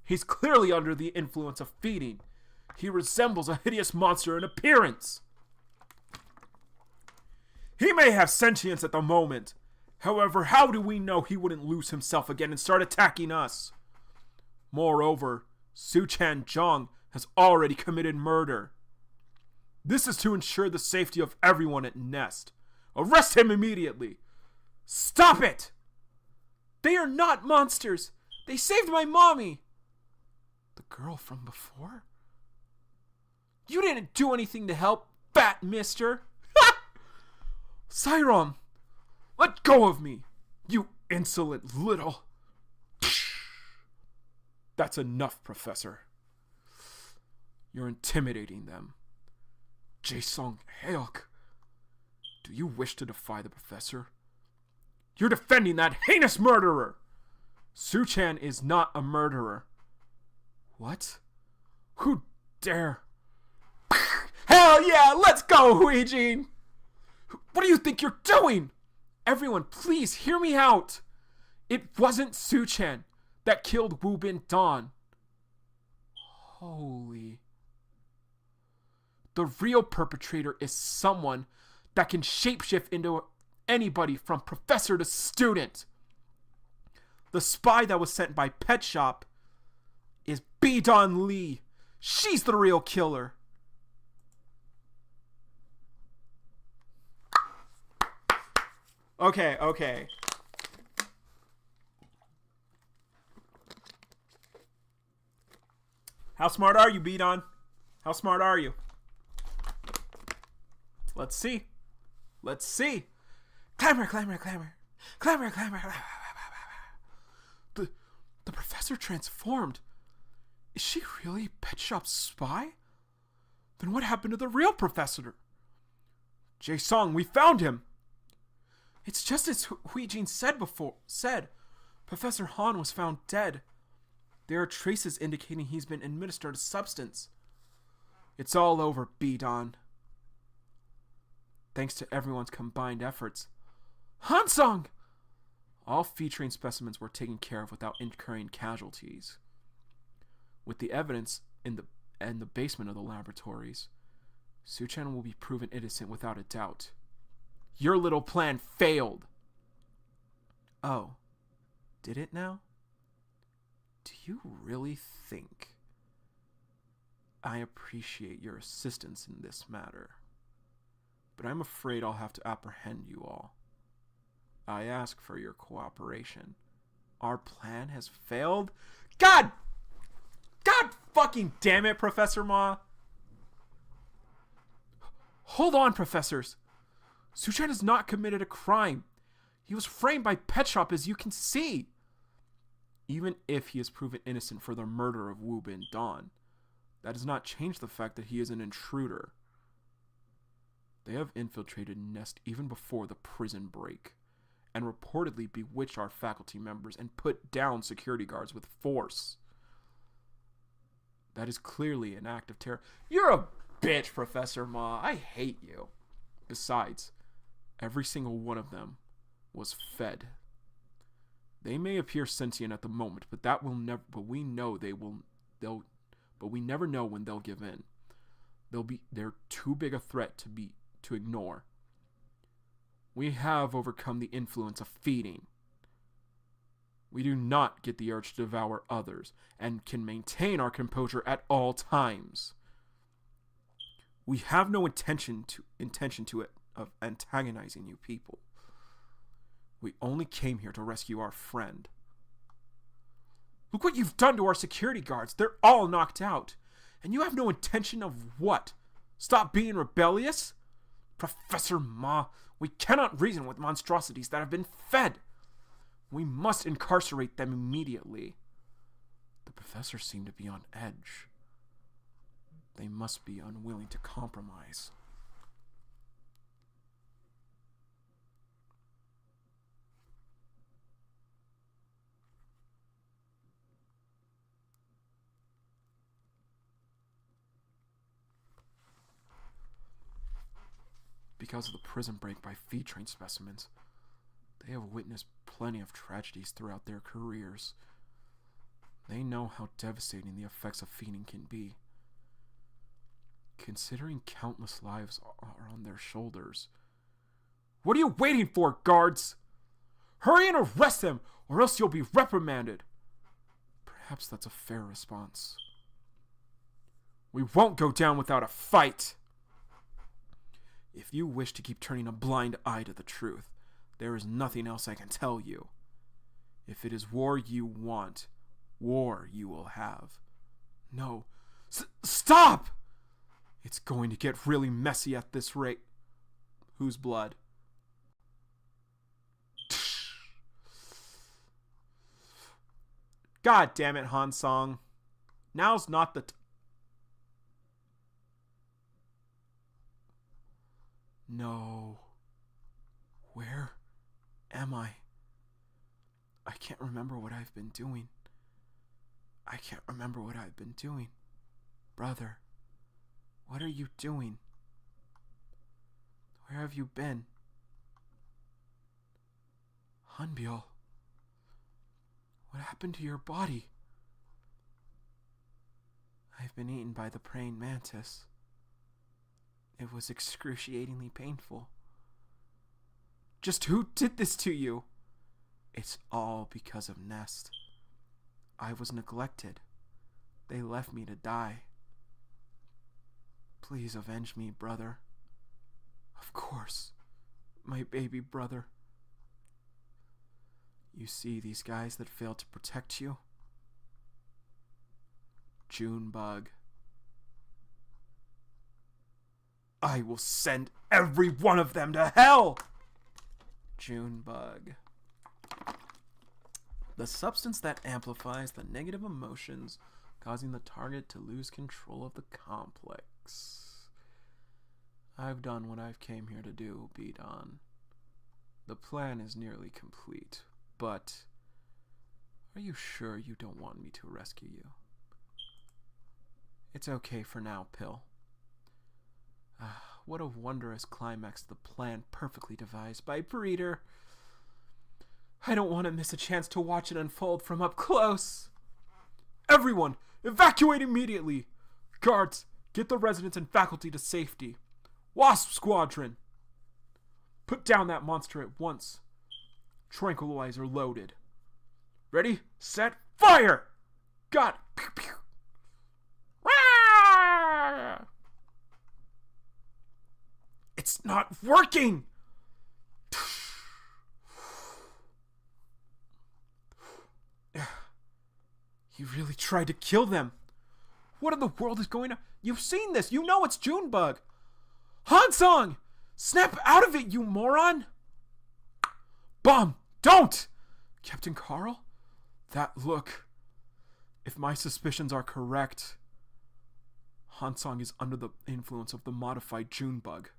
He's clearly under the influence of feeding. He resembles a hideous monster in appearance. He may have sentience at the moment. However, how do we know he wouldn't lose himself again and start attacking us? Moreover, Suchan Zhang has already committed murder. This is to ensure the safety of everyone at Nest. Arrest him immediately. Stop it! They are not monsters. They saved my mommy. The girl from before? You didn't do anything to help, fat mister. Sairam, let go of me, you insolent little... That's enough, Professor. You're intimidating them. Jae-sung Haeok, do you wish to defy the Professor? You're defending that heinous murderer! Suchan is not a murderer. What? Who dare? Hell yeah, let's go, Huijin! What do you think you're doing? Everyone, please hear me out. It wasn't Su-chan that killed Wu Bin Dan. Holy. The real perpetrator is someone that can shapeshift into anybody from professor to student. The spy that was sent by Pet Shop is Bidon Lee. She's the real killer. Okay. How smart are you, Bidon? How smart are you? Let's see. Clamor. The professor transformed. Is she really Pet Shop's spy? Then what happened to the real professor? Jae-sung, we found him. It's just as Huijin said. Professor Han was found dead. There are traces indicating he's been administered a substance. It's all over, Bidon. Thanks to everyone's combined efforts. Hansung! All featuring specimens were taken care of without incurring casualties. With the evidence in the basement of the laboratories, Su-chan will be proven innocent without a doubt. Your little plan failed. Oh, did it now? Do you really think I appreciate your assistance in this matter? But I'm afraid I'll have to apprehend you all. I ask for your cooperation. Our plan has failed? God fucking damn it, Professor Ma. Hold on, professors. Su-chan has not committed a crime. He was framed by Pet Shop, as you can see. Even if he is proven innocent for the murder of Wu Bin Dan, that does not change the fact that he is an intruder. They have infiltrated Nest even before the prison break, and reportedly bewitched our faculty members and put down security guards with force. That is clearly an act of terror. You're a bitch, Professor Ma. I hate you. Besides, every single one of them was fed. They may appear sentient at the moment, but we never know when they'll give in. They're too big a threat to ignore. We have overcome the influence of feeding. We do not get the urge to devour others, and can maintain our composure at all times. We have no intention of antagonizing you people. We only came here to rescue our friend. Look what you've done to our security guards. They're all knocked out. And you have no intention of what? Stop being rebellious? Professor Ma, we cannot reason with monstrosities that have been fed. We must incarcerate them immediately. The professor seemed to be on edge. They must be unwilling to compromise. Because of the prison break by feed train specimens, they have witnessed plenty of tragedies throughout their careers. They know how devastating the effects of feeding can be. Considering countless lives are on their shoulders. What are you waiting for, guards? Hurry and arrest them, or else you'll be reprimanded. Perhaps that's a fair response. We won't go down without a fight. If you wish to keep turning a blind eye to the truth, there is nothing else I can tell you. If it is war you want, war you will have. No. Stop! It's going to get really messy at this rate. Whose blood? God damn it, Hansung. Now's not the No. Where am I? I can't remember what I've been doing. I can't remember what I've been doing. Brother, what are you doing? Where have you been? Hanbiel, what happened to your body? I've been eaten by the praying mantis. It was excruciatingly painful. Just who did this to you? It's all because of Nest. I was neglected. They left me to die. Please avenge me, brother. Of course, my baby brother. You see these guys that failed to protect you? Junebug. I will send every one of them to hell! Junebug. The substance that amplifies the negative emotions, causing the target to lose control of the complex. I've done what I've came here to do, Bidon. The plan is nearly complete, but are you sure you don't want me to rescue you? It's okay for now, Pill. What a wondrous climax to the plan perfectly devised by Breeder. I don't want to miss a chance to watch it unfold from up close. Everyone, evacuate immediately. Guards, get the residents and faculty to safety. Wasp Squadron, put down that monster at once. Tranquilizer loaded. Ready, set, fire! Got it. Pew, pew. Rah! It's not working! He really tried to kill them. What in the world is going on? You've seen this. You know it's Junebug. Hansong! Snap out of it, you moron! Bomb! Don't! Captain Carl? That look. If my suspicions are correct, Hansong is under the influence of the modified Junebug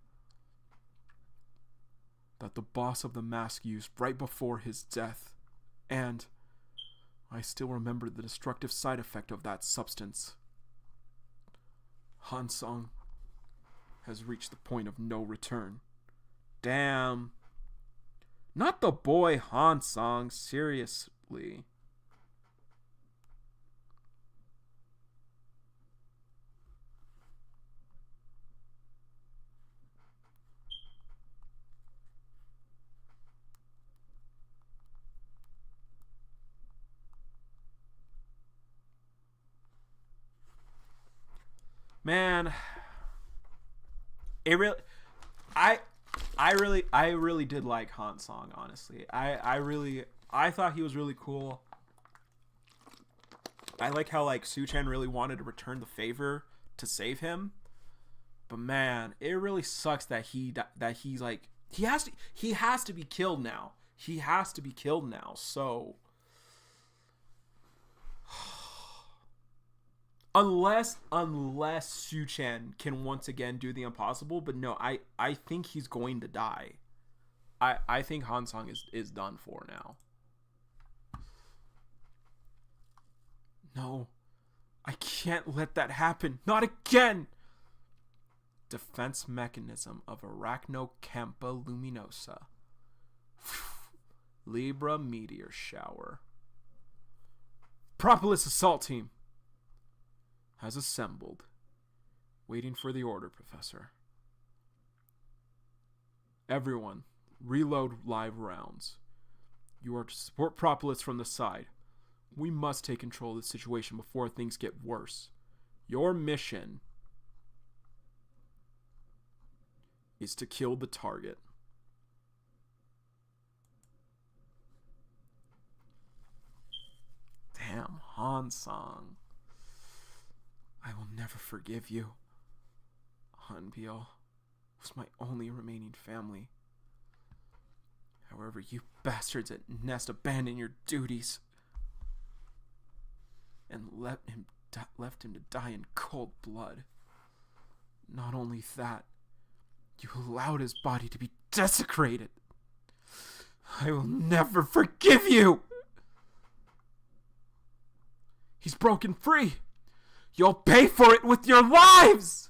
that the boss of the mask used right before his death. And I still remember the destructive side effect of that substance. Hansong has reached the point of no return. Damn. Not the boy Hansong, seriously. Man, it really, I really did like Hansong, honestly. I thought he was really cool. I like how like Su-chan really wanted to return the favor to save him. But man, it really sucks that he has to be killed now. He has to be killed now. So Unless Su-chan can once again do the impossible, but no, I think he's going to die. I think Hansong is done for now. No, I can't let that happen. Not again! Defense mechanism of Arachnocampa luminosa. Libra meteor shower. Propolis assault team has assembled. Waiting for the order, Professor. Everyone, reload live rounds. You are to support Propolis from the side. We must take control of the situation before things get worse. Your mission is to kill the target. Damn, Hansong. I will never forgive you. Hanbiel was my only remaining family. However, you bastards at Nest abandoned your duties and left him to die in cold blood. Not only that, you allowed his body to be desecrated. I will never forgive you! He's broken free. You'll pay for it with your lives!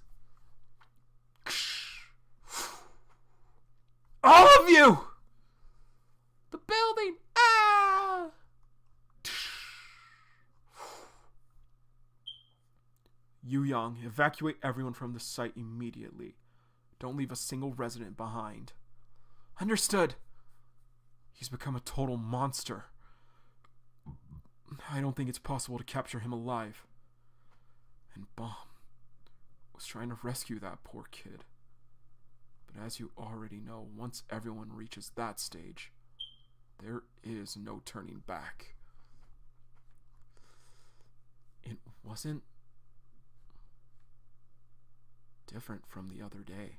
All of you! The building! Ah! Yu Yang, evacuate everyone from the site immediately. Don't leave a single resident behind. Understood. He's become a total monster. I don't think it's possible to capture him alive. And Bomb was trying to rescue that poor kid. But as you already know, once everyone reaches that stage, there is no turning back. It wasn't different from the other day.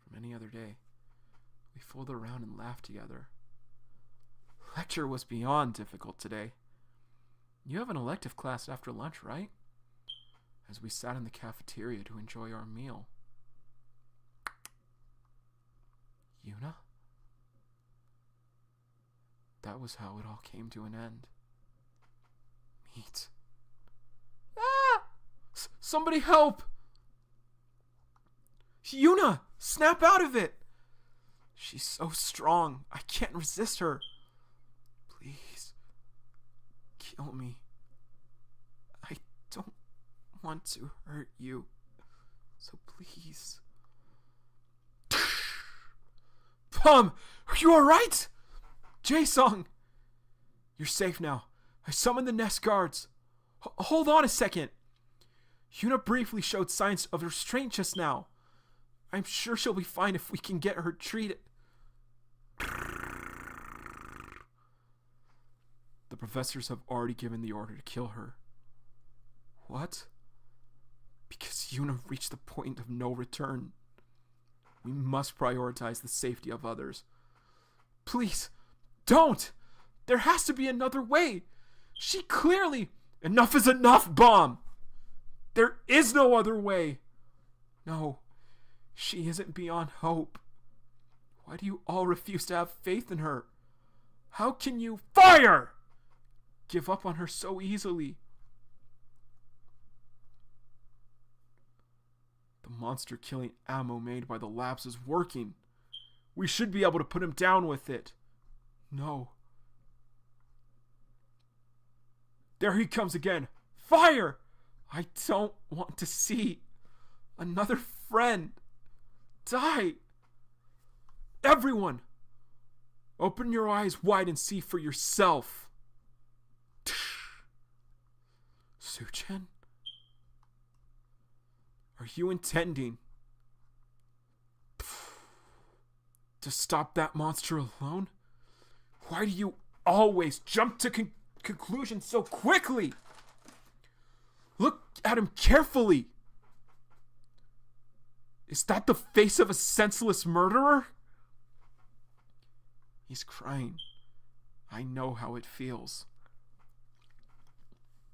From any other day, we fooled around and laughed together. Lecture was beyond difficult today. You have an elective class after lunch, right? As we sat in the cafeteria to enjoy our meal. Yuna? That was how it all came to an end. Meat. Ah! Somebody help! Yuna! Snap out of it! She's so strong. I can't resist her. Please. Kill me. I don't want to hurt you. So please. Pum! Are you alright? Jae-sung! You're safe now. I summoned the nest guards. Hold on a second. Yuna briefly showed signs of restraint just now. I'm sure she'll be fine if we can get her treated. The professors have already given the order to kill her. What? Because Yuna reached the point of no return. We must prioritize the safety of others. Please, don't! There has to be another way. She clearly... Enough is enough, Bomb! There is no other way. No, she isn't beyond hope. Why do you all refuse to have faith in her? How can you... Fire! Give up on her so easily. The monster-killing ammo made by the labs is working. We should be able to put him down with it. No. There he comes again. Fire! I don't want to see another friend die. Everyone, open your eyes wide and see for yourself. Suchen? Are you intending to stop that monster alone? Why do you always jump to conclusions so quickly? Look at him carefully. Is that the face of a senseless murderer? He's crying. I know how it feels.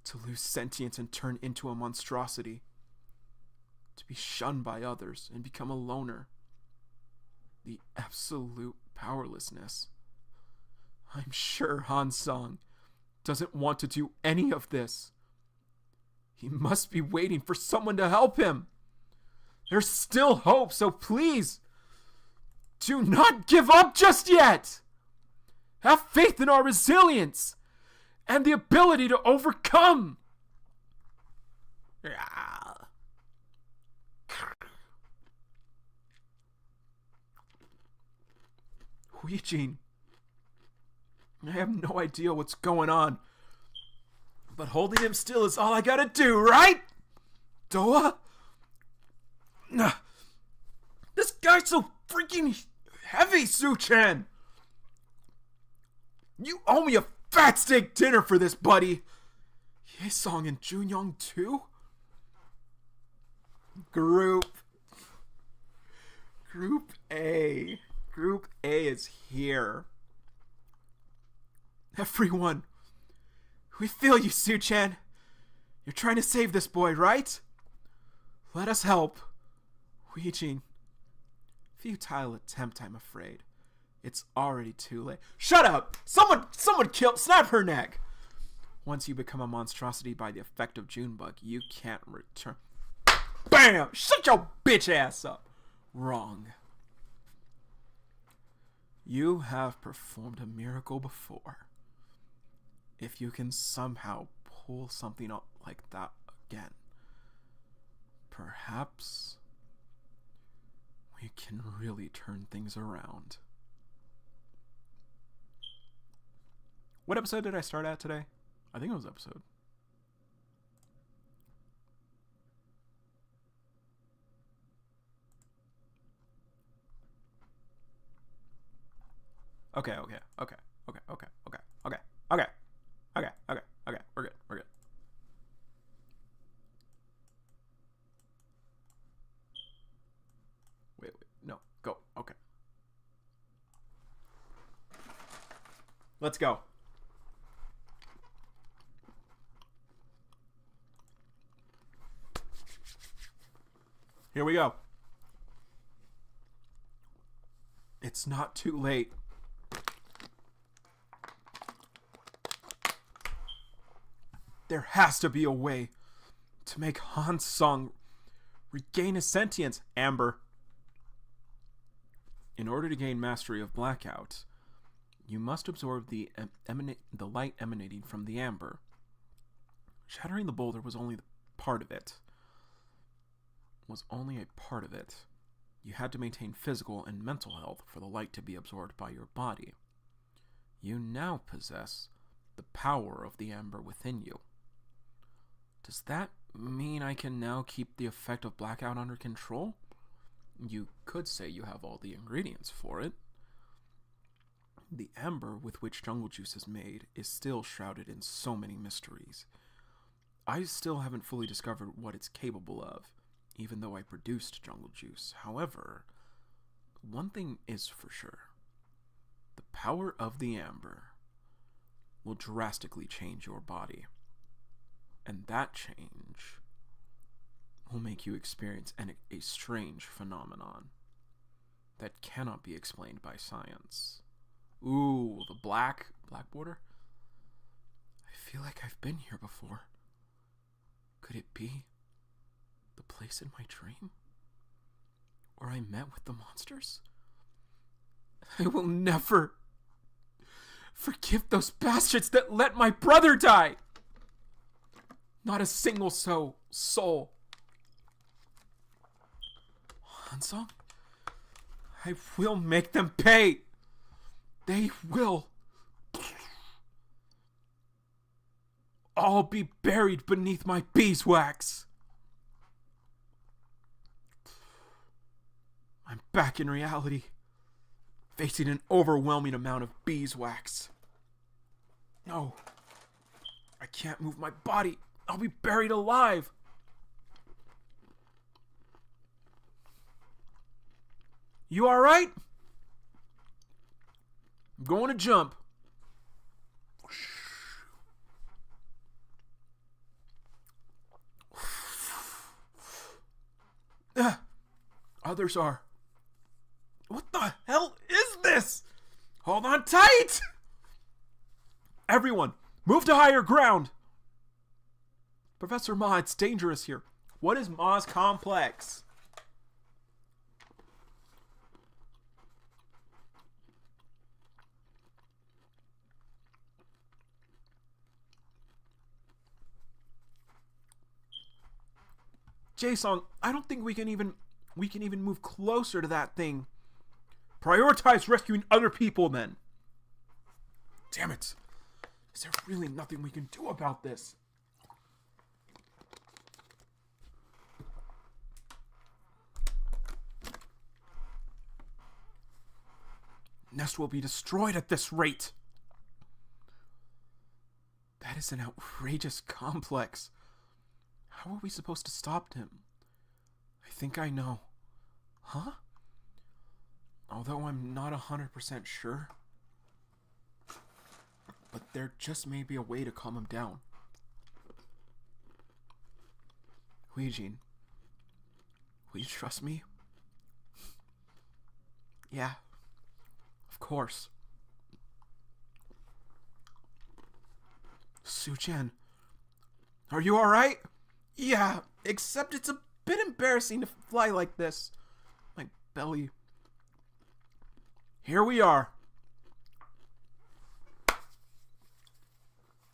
To lose sentience and turn into a monstrosity. To be shunned by others and become a loner. The absolute powerlessness. I'm sure Han-sung doesn't want to do any of this. He must be waiting for someone to help him. There's still hope, so please, do not give up just yet. Have faith in our resilience and the ability to overcome. Huijin, I have no idea what's going on, but holding him still is all I gotta do, right? Doa? This guy's so freaking heavy, Suchen! You owe me a fat steak dinner for this, buddy! Ye-song and Junyoung too? Group A. Group A is here. Everyone, we feel you, Suchen. You're trying to save this boy, right? Let us help. Huijin. Futile attempt, I'm afraid. It's already too late. Shut up! Someone snap her neck! Once you become a monstrosity by the effect of Junebug, you can't return. BAM! Shut your bitch ass up! Wrong. You have performed a miracle before. If you can somehow pull something up like that again, perhaps we can really turn things around. What episode did I start at today? I think it was episode. Okay. We're good. Wait. No. Go. Okay. Let's go. Here we go. It's not too late. There has to be a way to make Han Sung regain his sentience, Amber. In order to gain mastery of Blackout, you must absorb the light emanating from the Amber. Shattering the boulder was only a part of it. You had to maintain physical and mental health for the light to be absorbed by your body. You now possess the power of the Amber within you. Does that mean I can now keep the effect of Blackout under control? You could say you have all the ingredients for it. The Amber with which Jungle Juice is made is still shrouded in so many mysteries. I still haven't fully discovered what it's capable of, even though I produced Jungle Juice. However, one thing is for sure. The power of the Amber will drastically change your body. And that change will make you experience a strange phenomenon that cannot be explained by science. Ooh, the black border? I feel like I've been here before. Could it be the place in my dream where I met with the monsters? I will never forgive those bastards that let my brother die. Not a single soul. Hansong, I will make them pay. They will all be buried beneath my beeswax. I'm back in reality, facing an overwhelming amount of beeswax. No, I can't move my body. I'll be buried alive. You alright? I'm going to jump. Others are. What the hell is this? Hold on tight! Everyone, move to higher ground. Professor Ma, it's dangerous here. What is Ma's complex? Jae-sung, I don't think we can even move closer to that thing. Prioritize rescuing other people then. Damn it. Is there really nothing we can do about this? Nest will be destroyed at this rate. That is an outrageous complex. How are we supposed to stop him? I think I know. Huh? Although I'm not 100% sure. But there just may be a way to calm him down. Huijin, will you trust me? Yeah. Of Of course. Su-chan, are you alright? Yeah, except it's a bit embarrassing to fly like this. My belly. Here we are.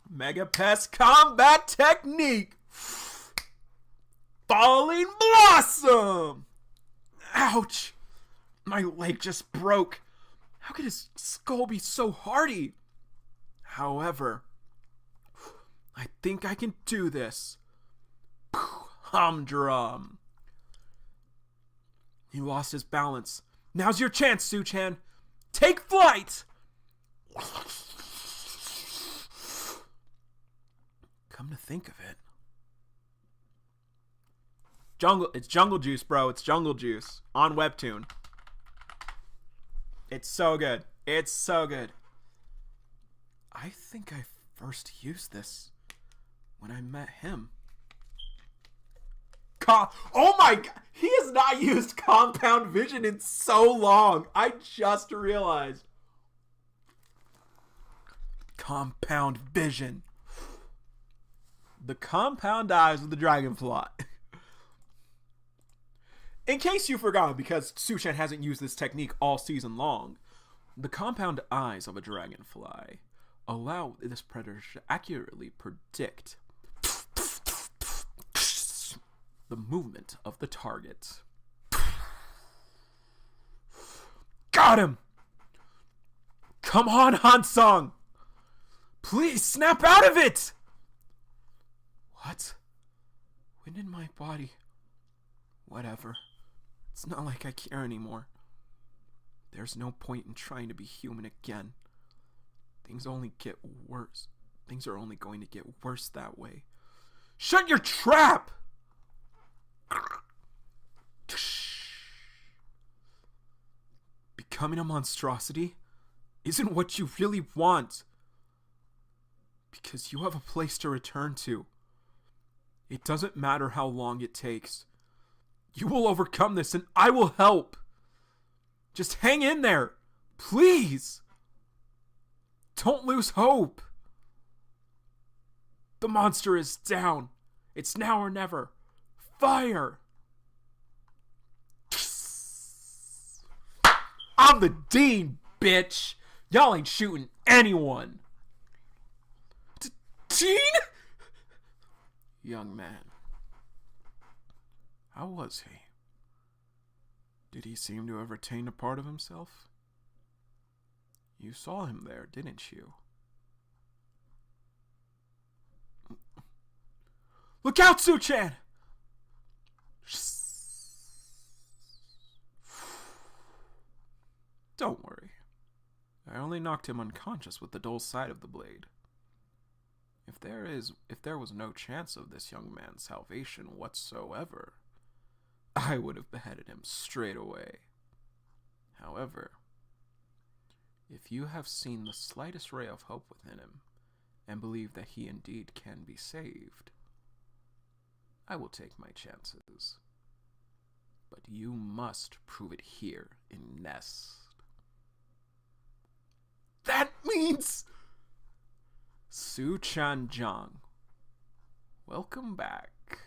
Mega Pest Combat Technique. Falling Blossom. Ouch. My leg just broke. How could his skull be so hardy? However, I think I can do this. Humdrum. He lost his balance. Now's your chance, Su-chan. Take flight! Come to think of it. It's Jungle Juice, bro. It's Jungle Juice on Webtoon. It's so good. It's so good. I think I first used this when I met him. Oh my god! He has not used Compound Vision in so long. I just realized. Compound Vision. The compound eyes of the dragonfly. In case you forgot, because Su-chan hasn't used this technique all season long, the compound eyes of a dragonfly allow this predator to accurately predict the movement of the target. Got him! Come on, Hansung! Please snap out of it! What? When in my body? Whatever. It's not like I care anymore. There's no point in trying to be human again. Things only get worse. Things are only going to get worse that way. Shut your trap! Becoming a monstrosity isn't what you really want. Because you have a place to return to. It doesn't matter how long it takes. You will overcome this and I will help. Just hang in there. Please. Don't lose hope. The monster is down. It's now or never. Fire. I'm the dean, bitch. Y'all ain't shooting anyone. Dean? Young man. How was he? Did he seem to have retained a part of himself? You saw him there, didn't you? Look out, Su-chan! Don't worry. I only knocked him unconscious with the dull side of the blade. If there was no chance of this young man's salvation whatsoever, I would have beheaded him straight away. However, if you have seen the slightest ray of hope within him, and believe that he indeed can be saved, I will take my chances. But you must prove it here in Nest. That means... Su-chan Jang, welcome back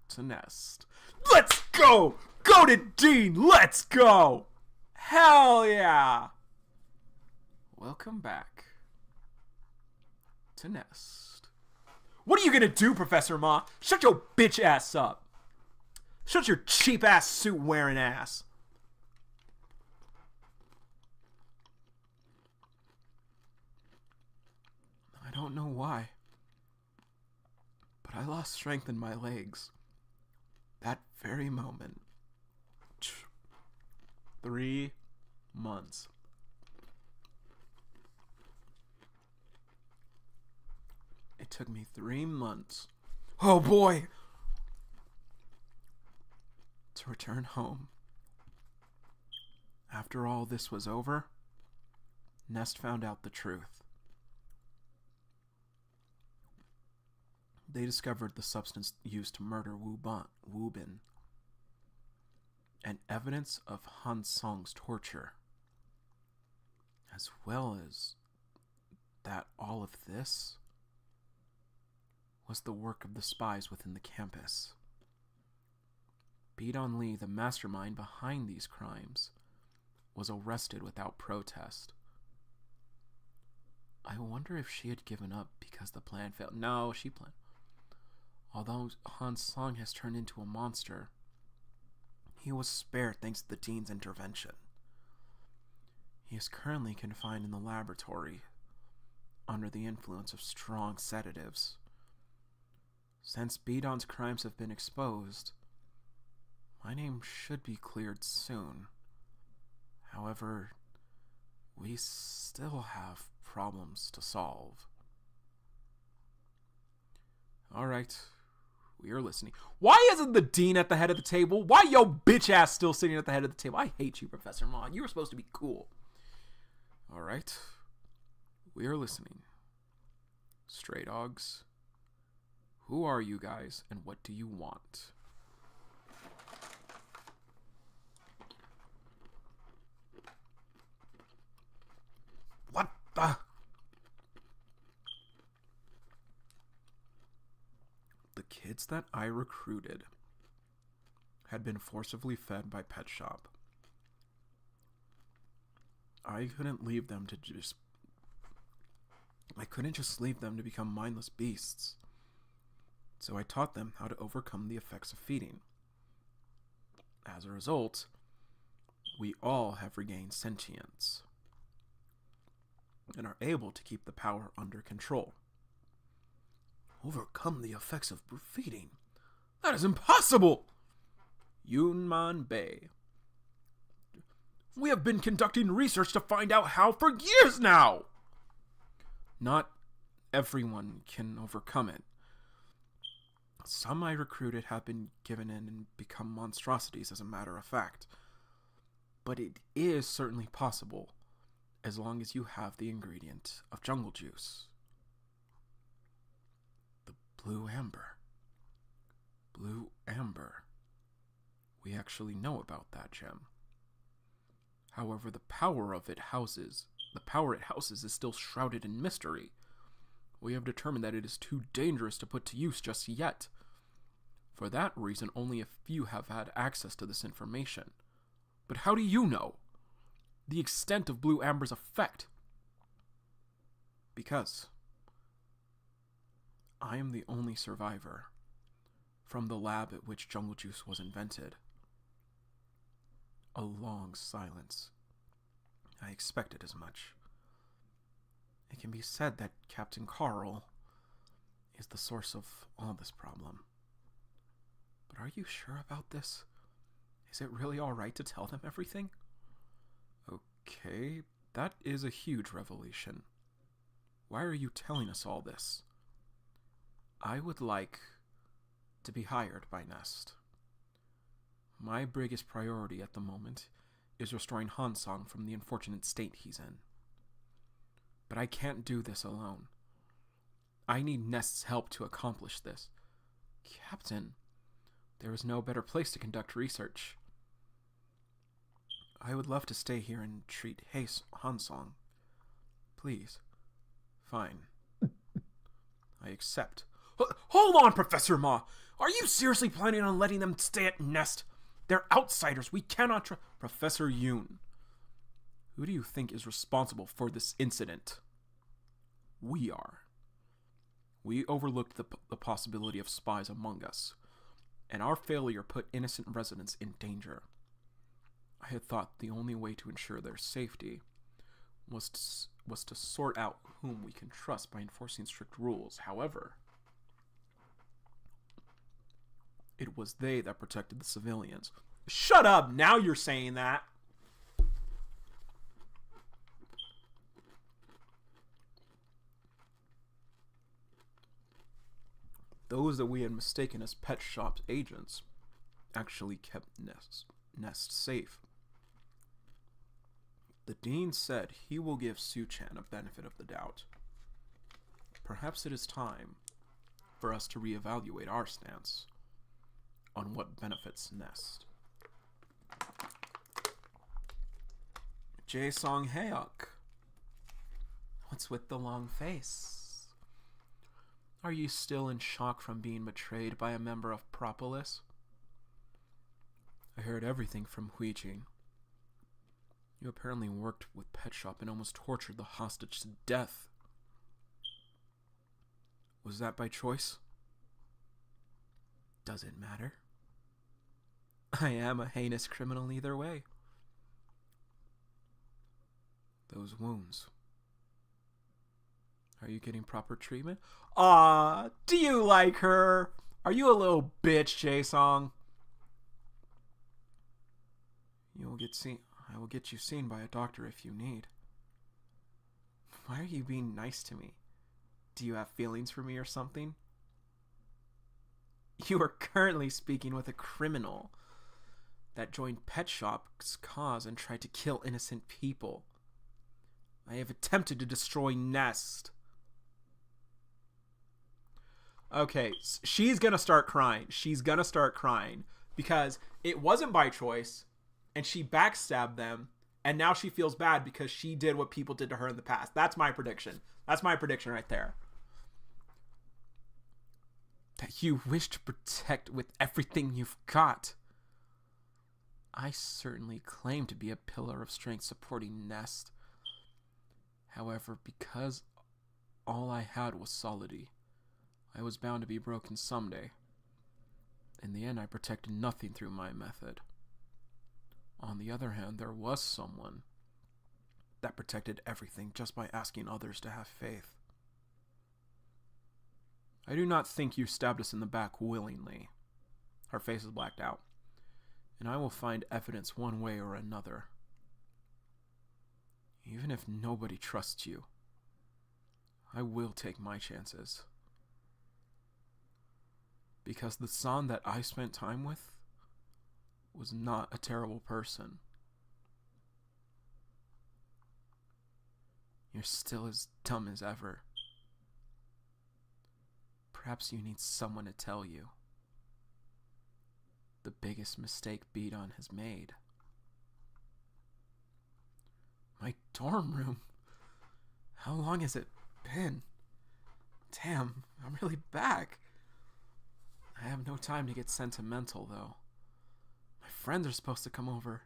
to Nest. Let's go! Go to Dean! Let's go! Hell yeah! Welcome back to Nest. What are you gonna do, Professor Ma? Shut your bitch ass up! Shut your cheap ass suit wearing ass! I don't know why, but I lost strength in my legs. That very moment. 3 months. It took me 3 months. Oh boy! To return home. After all this was over, Nest found out the truth. They discovered the substance used to murder Wu Bin, and evidence of Han Song's torture. As well as that all of this was the work of the spies within the campus. Bidon Lee, the mastermind behind these crimes, was arrested without protest. I wonder if she had given up because the plan failed. No, she planned. Although Han Song has turned into a monster, he was spared thanks to the Dean's intervention. He is currently confined in the laboratory under the influence of strong sedatives. Since Bidon's crimes have been exposed, my name should be cleared soon. However, we still have problems to solve. Alright, we are listening. Why isn't the Dean at the head of the table? Why yo bitch ass still sitting at the head of the table? I hate you, Professor Ma. You were supposed to be cool. Alright, we are listening. Stray dogs, who are you guys and what do you want? What the? The kids that I recruited had been forcibly fed by Pet Shop. I couldn't just leave them to become mindless beasts. So I taught them how to overcome the effects of feeding. As a result, we all have regained sentience and are able to keep the power under control. Overcome the effects of feeding? That is impossible! Yunman Bei. We have been conducting research to find out how for years now! Not everyone can overcome it. Some I recruited have been given in and become monstrosities, as a matter of fact. But it is certainly possible, as long as you have the ingredient of jungle juice. The blue amber. Blue amber. We actually know about that gem. However, the power it houses is still shrouded in mystery. We have determined that it is too dangerous to put to use just yet. For that reason, only a few have had access to this information. But how do you know the extent of Blue Amber's effect? Because I am the only survivor from the lab at which jungle juice was invented. A long silence. I expected as much. It can be said that Captain Carl is the source of all this problem. But are you sure about this? Is it really alright to tell them everything? Okay, that is a huge revelation. Why are you telling us all this? I would like to be hired by Nest. My biggest priority at the moment is restoring Hansong from the unfortunate state he's in. But I can't do this alone. I need Nest's help to accomplish this. Captain, there is no better place to conduct research. I would love to stay here and treat Hansong. Please. Fine. I accept. Hold on, Professor Ma! Are you seriously planning on letting them stay at Nest? They're outsiders. We cannot trust... Professor Yoon, who do you think is responsible for this incident? We are. We overlooked the possibility of spies among us, and our failure put innocent residents in danger. I had thought the only way to ensure their safety was to sort out whom we can trust by enforcing strict rules. However, it was they that protected the civilians. Shut up! Now you're saying that! Those that we had mistaken as Pet Shop's agents actually kept Nest safe. The Dean said he will give Su-chan a benefit of the doubt. Perhaps it is time for us to reevaluate our stance on what benefits Nest. Jae Song Haeuk. What's with the long face? Are you still in shock from being betrayed by a member of Propolis? I heard everything from Huijin. You apparently worked with Pet Shop and almost tortured the hostage to death. Was that by choice? Does it matter? I am a heinous criminal either way. Those wounds. Are you getting proper treatment? Aw, do you like her? Are you a little bitch, Jae-song? You will get seen. I will get you seen by a doctor if you need. Why are you being nice to me? Do you have feelings for me or something? You are currently speaking with a criminal that joined Pet Shop's cause and tried to kill innocent people. I have attempted to destroy Nest. Okay, she's gonna start crying. She's gonna start crying because it wasn't by choice and she backstabbed them and now she feels bad because she did what people did to her in the past. That's my prediction. That's my prediction right there. That you wish to protect with everything you've got. I certainly claim to be a pillar of strength supporting Nest. However, because all I had was solidity, I was bound to be broken someday. In the end, I protected nothing through my method. On the other hand, there was someone that protected everything just by asking others to have faith. I do not think you stabbed us in the back willingly. Her face is blacked out. And I will find evidence one way or another. Even if nobody trusts you, I will take my chances. Because the San that I spent time with was not a terrible person. You're still as dumb as ever. Perhaps you need someone to tell you. The biggest mistake Bidon has made. My dorm room. How long has it been? Damn, I'm really back. I have no time to get sentimental, though. My friends are supposed to come over.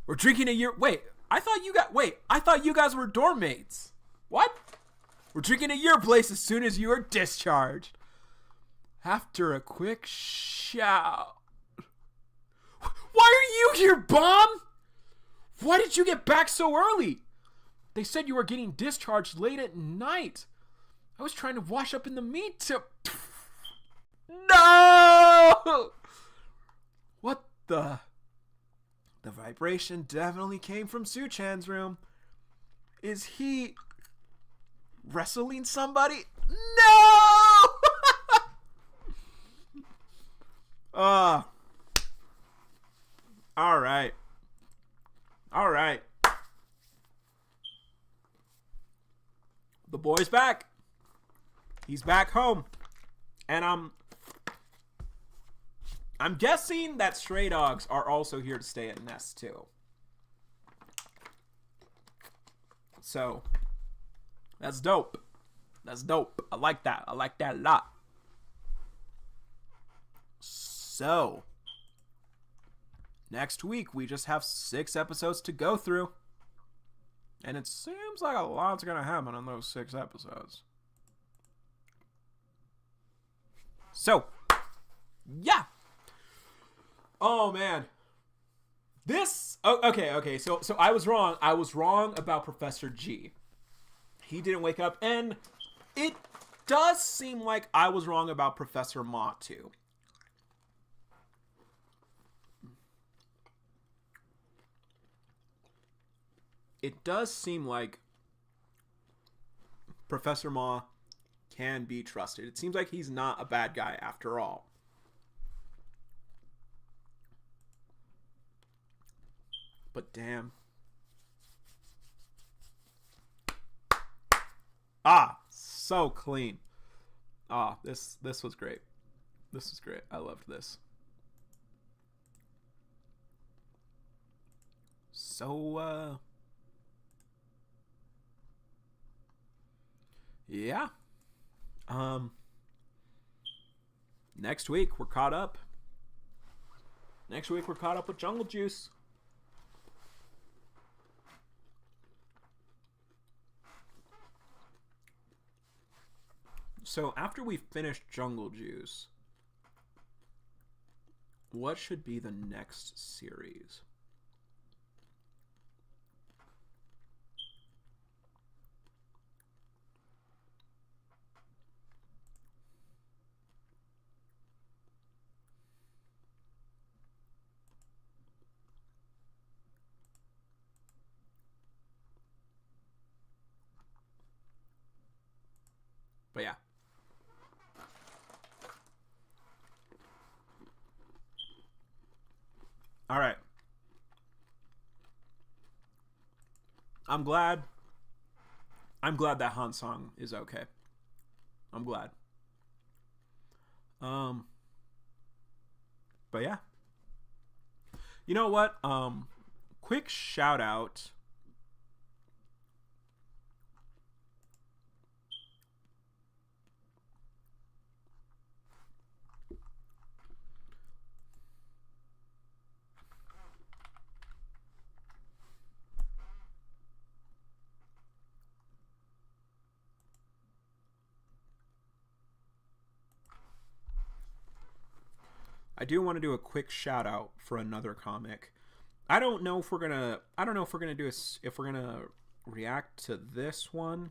We're drinking a year. Wait, I thought you guys were dorm mates. What? We're drinking at your place as soon as you are discharged. After a quick shout. Why are you here, Bomb? Why did you get back so early? They said you were getting discharged late at night. I was trying to wash up in the meat to... No! What the... The vibration definitely came from Su-chan's room. Is he... wrestling somebody? No! Alright. Alright. The boy's back. He's back home. And I'm guessing that stray dogs are also here to stay at Nest too. So that's dope. That's dope. I like that. I like that a lot. So next week we just have 6 episodes to go through. And it seems like a lot's gonna happen in those 6 episodes. So, yeah. Oh man. This okay. So I was wrong. I was wrong about Professor G. He didn't wake up, and it does seem like I was wrong about Professor Ma too. It does seem like Professor Ma can be trusted. It seems like he's not a bad guy after all. But damn. So clean. This was great. This was great. I loved this. So Yeah. Next week we're caught up. Next week we're caught up with Jungle Juice. So after we finish Jungle Juice, what should be the next series? But yeah. All right. I'm glad that Han song is okay. I'm glad. But yeah. You know what? Quick shout out. I do want to do a quick shout out for another comic. I don't know if we're gonna react to this one.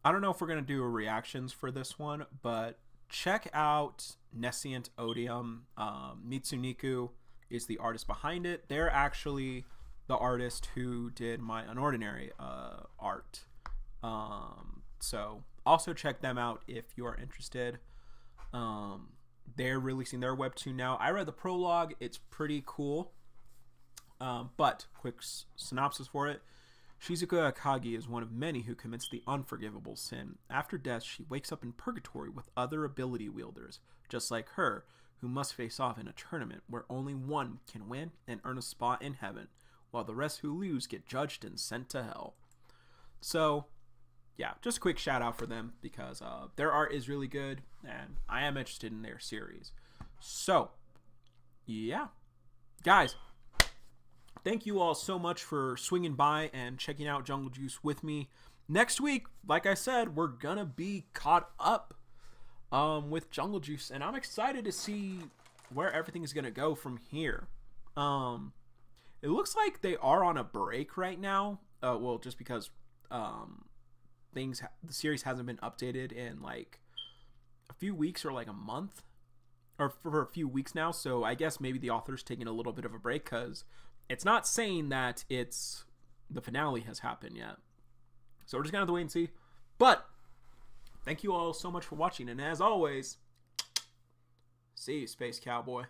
I don't know if we're gonna do reactions for this one, but check out Nescient Odium. Mitsuniku is the artist behind it. They're actually the artist who did my Unordinary art. So also check them out if you are interested. They're releasing their webtoon now. I read the prologue. It's pretty cool. But quick synopsis for it. Shizuka Akagi is one of many who commits the unforgivable sin. After death, she wakes up in purgatory with other ability wielders, just like her, who must face off in a tournament where only one can win and earn a spot in heaven, while the rest who lose get judged and sent to hell. So, yeah, just a quick shout out for them because their art is really good and I am interested in their series. So, yeah. Guys, thank you all so much for swinging by and checking out Jungle Juice with me. Next week, like I said, we're gonna be caught up with Jungle Juice, and I'm excited to see where everything is gonna go from here. It looks like they are on a break right now. Well, just because the series hasn't been updated in like a few weeks or like a month, or for a few weeks now. So I guess maybe the author's taking a little bit of a break because it's not saying that the finale has happened yet. So we're just gonna have to wait and see. But thank you all so much for watching, and as always, see you, Space Cowboy.